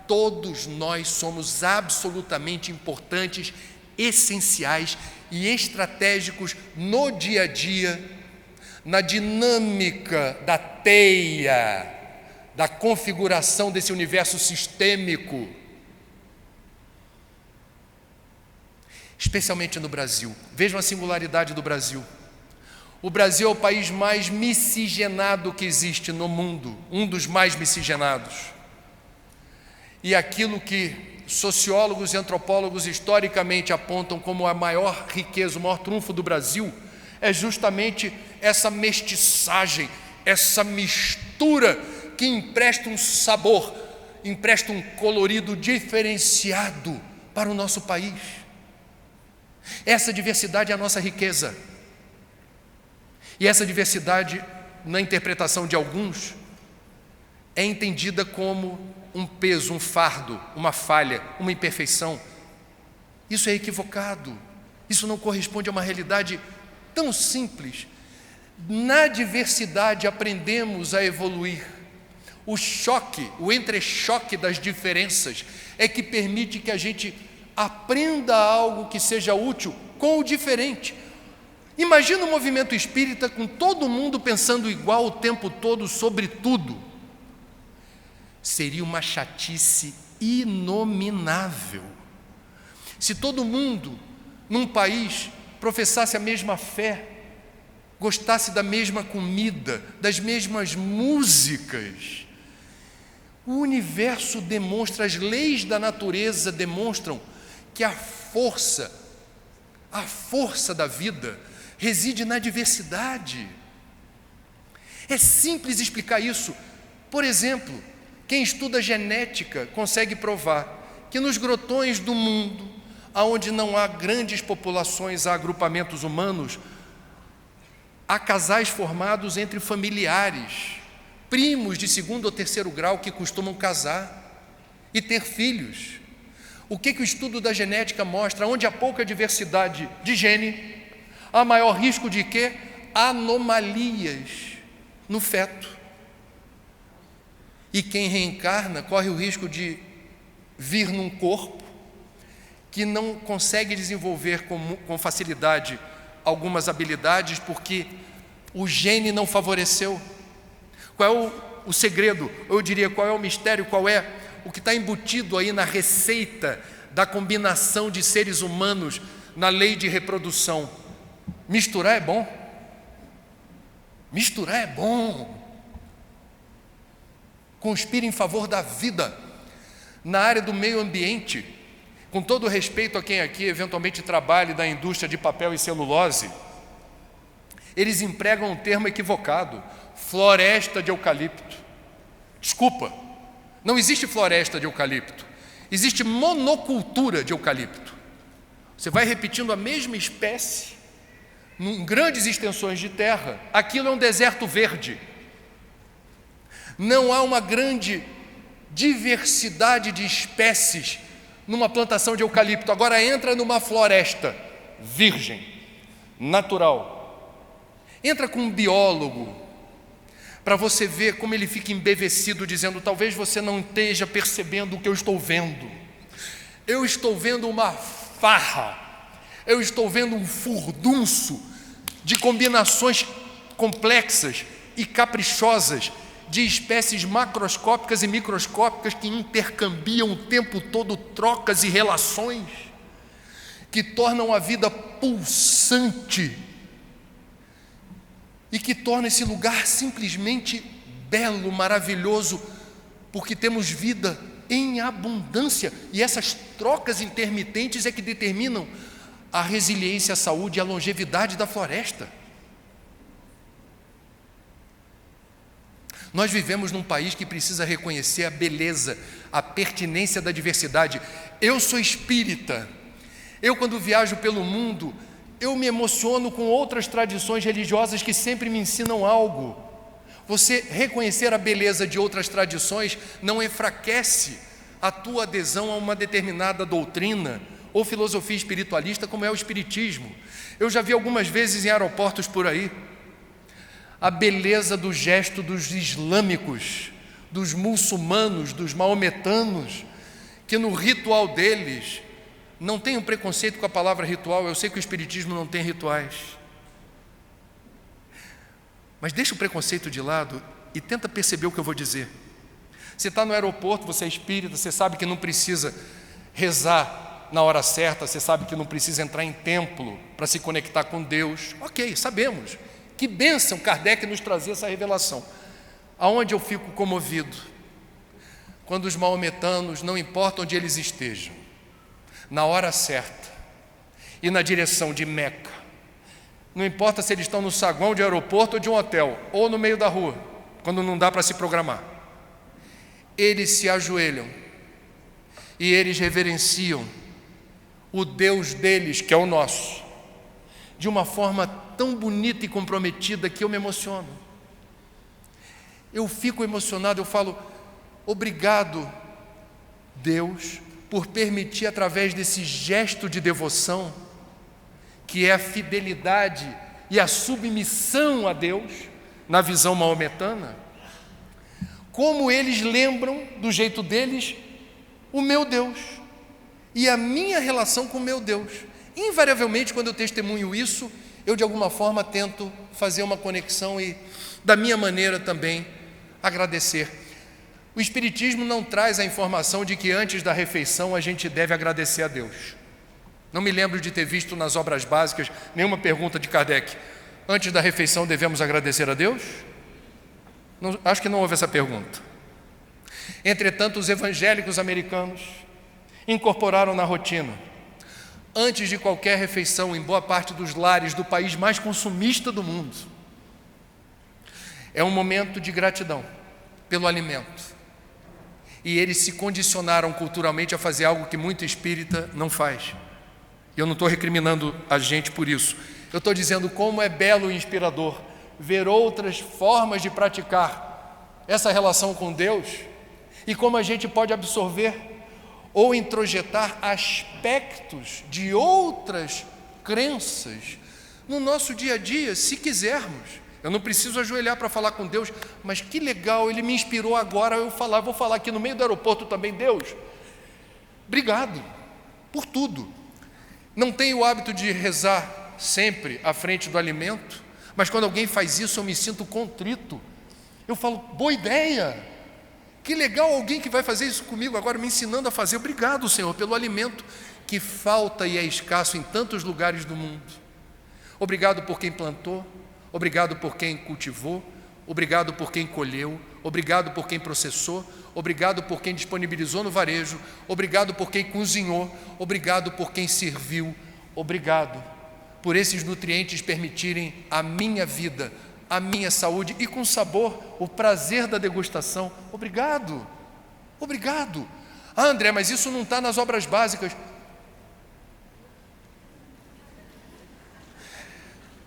todos nós somos absolutamente importantes, essenciais e estratégicos no dia a dia, na dinâmica da teia, da configuração desse universo sistêmico. Especialmente no Brasil. Vejam a singularidade do Brasil. O Brasil é o país mais miscigenado que existe no mundo, um dos mais miscigenados. E aquilo que sociólogos e antropólogos historicamente apontam como a maior riqueza, o maior trunfo do Brasil, é justamente essa mestiçagem, essa mistura que empresta um sabor, empresta um colorido diferenciado para o nosso país. Essa diversidade é a nossa riqueza. E essa diversidade, na interpretação de alguns, é entendida como um peso, um fardo, uma falha, uma imperfeição. Isso é equivocado. Isso não corresponde a uma realidade tão simples. Na diversidade aprendemos a evoluir. O choque, o entrechoque das diferenças é que permite que a gente aprenda algo que seja útil com o diferente. Imagina um movimento espírita com todo mundo pensando igual o tempo todo sobre tudo. Seria uma chatice inominável. Se todo mundo num país professasse a mesma fé, gostasse da mesma comida, das mesmas músicas, o universo demonstra, as leis da natureza demonstram que a força da vida reside na diversidade. É simples explicar isso. Por exemplo, quem estuda genética consegue provar que nos grotões do mundo, onde não há grandes populações, há agrupamentos humanos, Há casais formados entre familiares, primos de segundo ou terceiro grau que costumam casar e ter filhos. O que o estudo da genética mostra? Onde há pouca diversidade de gene, há maior risco de quê? Anomalias no feto. E quem reencarna corre o risco de vir num corpo que não consegue desenvolver com facilidade algumas habilidades porque o gene não favoreceu. Qual é o segredo? Eu diria, qual é o mistério? Qual é o que está embutido aí na receita da combinação de seres humanos na lei de reprodução? Misturar é bom. Misturar é bom. Conspira em favor da vida. Na área do meio ambiente, com todo respeito a quem aqui eventualmente trabalhe na indústria de papel e celulose, eles empregam um termo equivocado: floresta de eucalipto. Desculpa, não existe floresta de eucalipto, existe monocultura de eucalipto. Você vai repetindo a mesma espécie em grandes extensões de terra, aquilo é um deserto verde. Não há uma grande diversidade de espécies numa plantação de eucalipto. Agora entra numa floresta virgem, natural. Entra com um biólogo para você ver como ele fica embevecido, dizendo: talvez você não esteja percebendo o que eu estou vendo. Eu estou vendo uma farra, eu estou vendo um furdunço de combinações complexas e caprichosas de espécies macroscópicas e microscópicas que intercambiam o tempo todo trocas e relações que tornam a vida pulsante e que torna esse lugar simplesmente belo, maravilhoso, porque temos vida em abundância, e essas trocas intermitentes é que determinam a resiliência, a saúde e a longevidade da floresta. Nós vivemos num país que precisa reconhecer a beleza, a pertinência da diversidade. Eu sou espírita. Eu, quando viajo pelo mundo, eu me emociono com outras tradições religiosas que sempre me ensinam algo. Você reconhecer a beleza de outras tradições não enfraquece a tua adesão a uma determinada doutrina ou filosofia espiritualista, como é o espiritismo. Eu já vi algumas vezes em aeroportos por aí a beleza do gesto dos islâmicos, dos muçulmanos, dos maometanos, que no ritual deles, não tem um preconceito com a palavra ritual, eu sei que o espiritismo não tem rituais, mas deixa o preconceito de lado e tenta perceber o que eu vou dizer. Você está no aeroporto, você é espírita, você sabe que não precisa rezar na hora certa, você sabe que não precisa entrar em templo para se conectar com Deus. Ok, sabemos. Que bênção Kardec nos trazer essa revelação. Aonde eu fico comovido? Quando os maometanos, não importa onde eles estejam, na hora certa e na direção de Meca, não importa se eles estão no saguão de aeroporto ou de um hotel, ou no meio da rua, quando não dá para se programar, eles se ajoelham e eles reverenciam o Deus deles, que é o nosso, de uma forma tão bonita e comprometida que eu me emociono. Eu fico emocionado, eu falo: obrigado, Deus, por permitir, através desse gesto de devoção, que é a fidelidade e a submissão a Deus, na visão maometana, como eles lembram, do jeito deles, o meu Deus e a minha relação com o meu Deus. Invariavelmente, quando eu testemunho isso, eu de alguma forma tento fazer uma conexão e, da minha maneira também, agradecer. O Espiritismo não traz a informação de que antes da refeição a gente deve agradecer a Deus. Não me lembro de ter visto nas obras básicas nenhuma pergunta de Kardec: antes da refeição devemos agradecer a Deus? Não, acho que não houve essa pergunta. Entretanto, os evangélicos americanos incorporaram na rotina, antes de qualquer refeição, em boa parte dos lares do país mais consumista do mundo, é um momento de gratidão pelo alimento. E eles se condicionaram culturalmente a fazer algo que muito espírita não faz. E eu não estou recriminando a gente por isso. Eu estou dizendo como é belo e inspirador ver outras formas de praticar essa relação com Deus e como a gente pode absorver ou introjetar aspectos de outras crenças no nosso dia a dia, se quisermos. Eu não preciso ajoelhar para falar com Deus, mas que legal, Ele me inspirou agora eu vou falar aqui no meio do aeroporto também. Deus, obrigado por tudo. Não tenho o hábito de rezar sempre à frente do alimento, mas quando alguém faz isso eu me sinto contrito. Eu falo, boa ideia, que legal alguém que vai fazer isso comigo agora, me ensinando a fazer. Obrigado, Senhor, pelo alimento que falta e é escasso em tantos lugares do mundo. Obrigado por quem plantou, obrigado por quem cultivou, obrigado por quem colheu, obrigado por quem processou, obrigado por quem disponibilizou no varejo, obrigado por quem cozinhou, obrigado por quem serviu, obrigado por esses nutrientes permitirem a minha vida, a minha saúde e com sabor, o prazer da degustação. Obrigado, obrigado. Ah, André, mas isso não está nas obras básicas.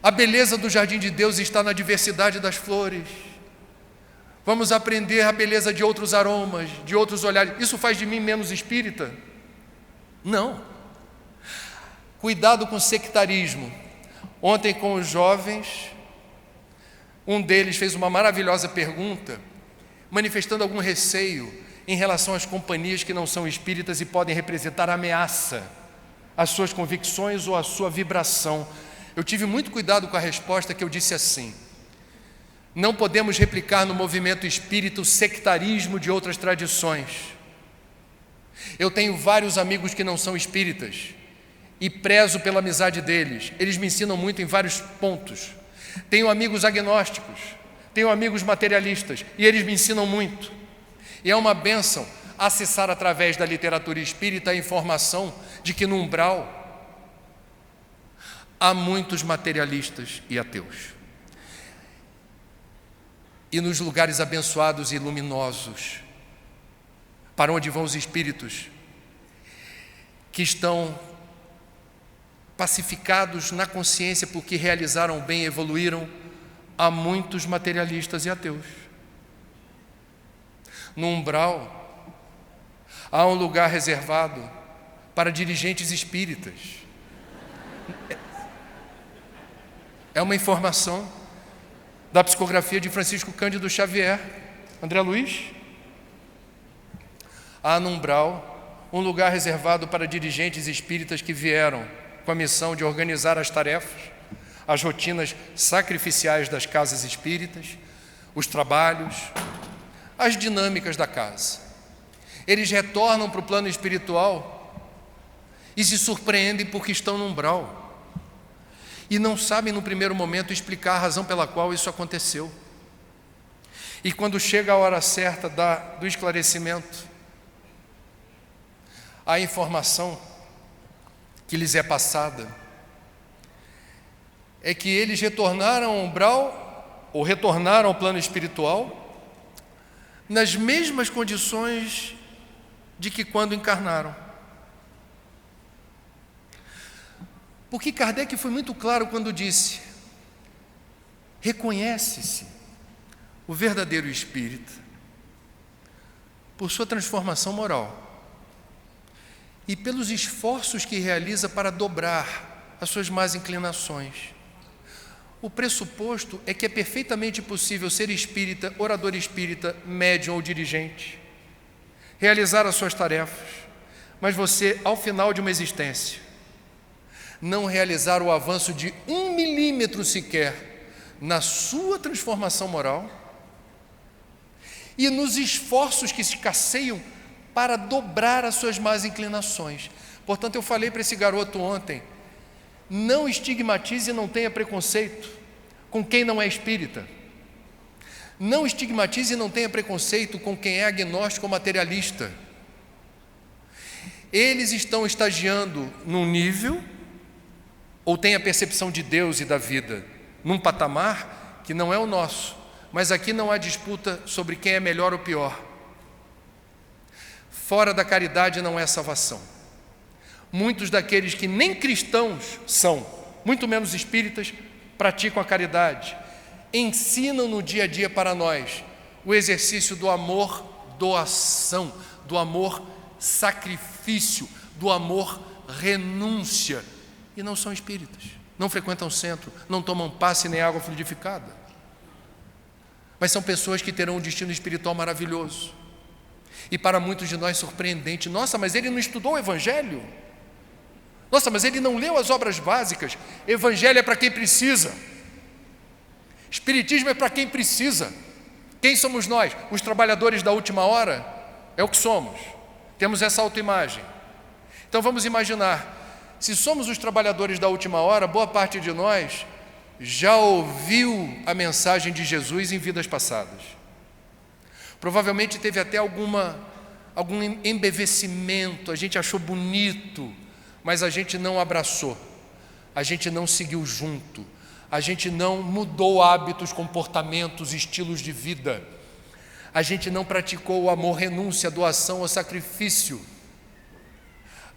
A beleza do jardim de Deus está na diversidade das flores. Vamos aprender a beleza de outros aromas, de outros olhares. Isso faz de mim menos espírita? Não. Cuidado com o sectarismo. Ontem com os jovens, um deles fez uma maravilhosa pergunta, manifestando algum receio em relação às companhias que não são espíritas e podem representar ameaça às suas convicções ou à sua vibração. Eu tive muito cuidado com a resposta, que eu disse assim: não podemos replicar no movimento espírita o sectarismo de outras tradições. Eu tenho vários amigos que não são espíritas e prezo pela amizade deles. Eles me ensinam muito em vários pontos. Tenho amigos agnósticos, tenho amigos materialistas e eles me ensinam muito. E é uma bênção acessar através da literatura espírita a informação de que no umbral há muitos materialistas e ateus. E nos lugares abençoados e luminosos, para onde vão os espíritos que estão pacificados na consciência porque realizaram bem e evoluíram, há muitos materialistas e ateus. No umbral, há um lugar reservado para dirigentes espíritas. É uma informação da psicografia de Francisco Cândido Xavier. André Luiz? Há no umbral um lugar reservado para dirigentes espíritas que vieram com a missão de organizar as tarefas, as rotinas sacrificiais das casas espíritas, os trabalhos, as dinâmicas da casa. Eles retornam para o plano espiritual e se surpreendem porque estão no umbral. E não sabem no primeiro momento explicar a razão pela qual isso aconteceu. E quando chega a hora certa do esclarecimento, a informação que lhes é passada é que eles retornaram ao umbral, ou retornaram ao plano espiritual, nas mesmas condições de que quando encarnaram. Porque Kardec foi muito claro quando disse: reconhece-se o verdadeiro espírita por sua transformação moral e pelos esforços que realiza para dobrar as suas más inclinações. O pressuposto é que é perfeitamente possível ser espírita, orador espírita, médium ou dirigente, realizar as suas tarefas, mas você, ao final de uma existência, não realizar o avanço de 1 milímetro sequer na sua transformação moral e nos esforços que se escasseiam para dobrar as suas más inclinações. Portanto, eu falei para esse garoto ontem: não estigmatize e não tenha preconceito com quem não é espírita. Não estigmatize e não tenha preconceito com quem é agnóstico ou materialista. Eles estão estagiando num nível, ou têm a percepção de Deus e da vida num patamar que não é o nosso, mas aqui não há disputa sobre quem é melhor ou pior. Fora da caridade não é salvação. Muitos daqueles que nem cristãos são, muito menos espíritas, praticam a caridade, ensinam no dia a dia para nós o exercício do amor doação, do amor sacrifício, do amor renúncia, e não são espíritas, não frequentam centro, não tomam passe nem água fluidificada, mas são pessoas que terão um destino espiritual maravilhoso, e para muitos de nós surpreendente. Nossa, mas ele não estudou o Evangelho? Nossa, mas ele não leu as obras básicas? Evangelho é para quem precisa, Espiritismo é para quem precisa. Quem somos nós? Os trabalhadores da última hora? É o que somos, temos essa autoimagem. Então vamos imaginar, se somos os trabalhadores da última hora, boa parte de nós já ouviu a mensagem de Jesus em vidas passadas. Provavelmente teve até algum embevecimento, a gente achou bonito, mas a gente não abraçou, a gente não seguiu junto, a gente não mudou hábitos, comportamentos, estilos de vida, a gente não praticou o amor, renúncia, doação ou sacrifício.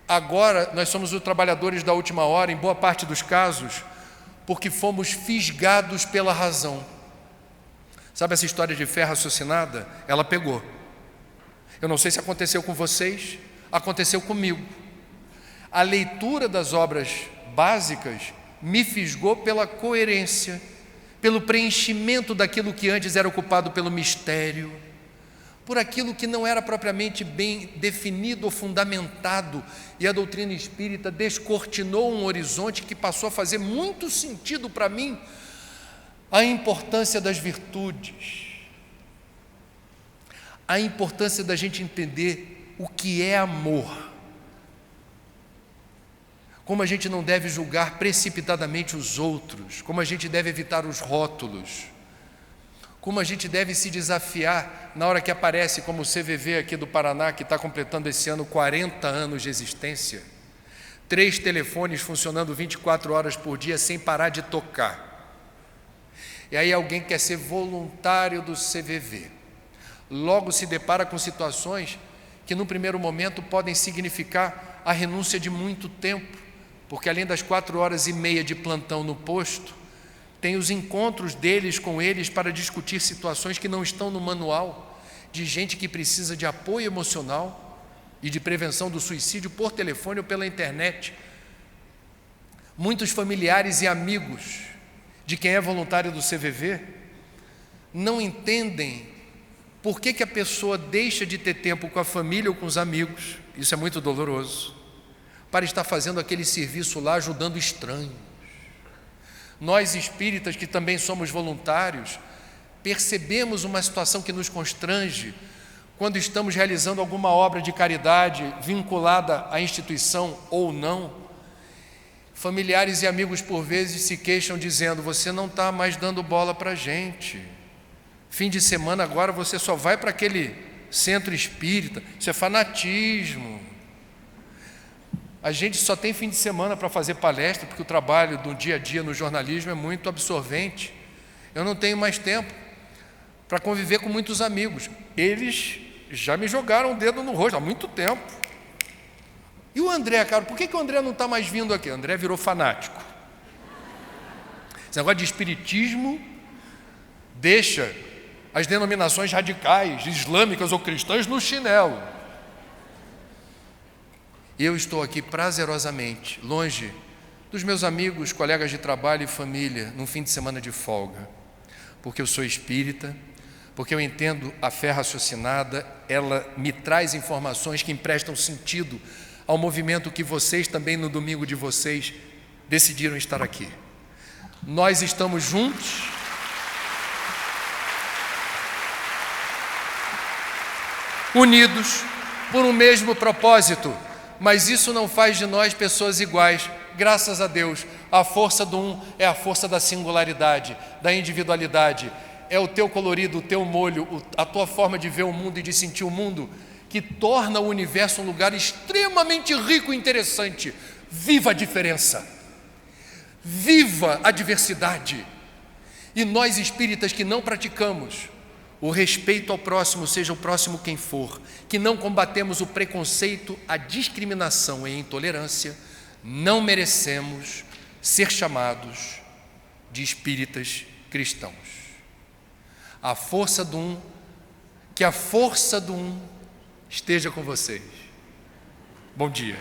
Agora nós somos os trabalhadores da última hora, em boa parte dos casos, porque fomos fisgados pela razão. Sabe essa história de fé raciocinada? Ela pegou. Eu não sei se aconteceu com vocês, aconteceu comigo. A leitura das obras básicas me fisgou pela coerência, pelo preenchimento daquilo que antes era ocupado pelo mistério, por aquilo que não era propriamente bem definido ou fundamentado, e a doutrina espírita descortinou um horizonte que passou a fazer muito sentido para mim. A importância das virtudes, a importância da gente entender o que é amor, como a gente não deve julgar precipitadamente os outros, como a gente deve evitar os rótulos, como a gente deve se desafiar na hora que aparece, como o CVV aqui do Paraná, que está completando esse ano 40 anos de existência, 3 telefones funcionando 24 horas por dia sem parar de tocar. E aí alguém quer ser voluntário do CVV, logo se depara com situações que no primeiro momento podem significar a renúncia de muito tempo, porque além das 4h30 de plantão no posto, tem os encontros deles com eles para discutir situações que não estão no manual, de gente que precisa de apoio emocional e de prevenção do suicídio por telefone ou pela internet. Muitos familiares e amigos de quem é voluntário do CVV não entendem por que a pessoa deixa de ter tempo com a família ou com os amigos, isso é muito doloroso, para estar fazendo aquele serviço lá, ajudando estranhos. Nós espíritas, que também somos voluntários, percebemos uma situação que nos constrange quando estamos realizando alguma obra de caridade vinculada à instituição ou não. Familiares e amigos por vezes se queixam dizendo: você não está mais dando bola para a gente, fim de semana agora você só vai para aquele centro espírita, isso é fanatismo. A gente só tem fim de semana para fazer palestra, porque o trabalho do dia a dia no jornalismo é muito absorvente. Eu não tenho mais tempo para conviver com muitos amigos. Eles já me jogaram o dedo no rosto há muito tempo. E o André, cara, por que o André não está mais vindo aqui? O André virou fanático. Esse negócio de espiritismo deixa as denominações radicais, islâmicas ou cristãs no chinelo. Eu estou aqui prazerosamente, longe dos meus amigos, colegas de trabalho e família, num fim de semana de folga, porque eu sou espírita, porque eu entendo a fé raciocinada, ela me traz informações que emprestam sentido ao movimento que vocês também no domingo de vocês decidiram estar aqui. Nós estamos juntos, unidos por um mesmo propósito, mas isso não faz de nós pessoas iguais. Graças a Deus, a força do um é a força da singularidade, da individualidade. É o teu colorido, o teu molho, a tua forma de ver o mundo e de sentir o mundo que torna o universo um lugar extremamente rico e interessante. Viva a diferença, viva a diversidade. E nós espíritas que não praticamos o respeito ao próximo, seja o próximo quem for, que não combatemos o preconceito, a discriminação e a intolerância, não merecemos ser chamados de espíritas cristãos. A força do um, que a força do um esteja com vocês. Bom dia.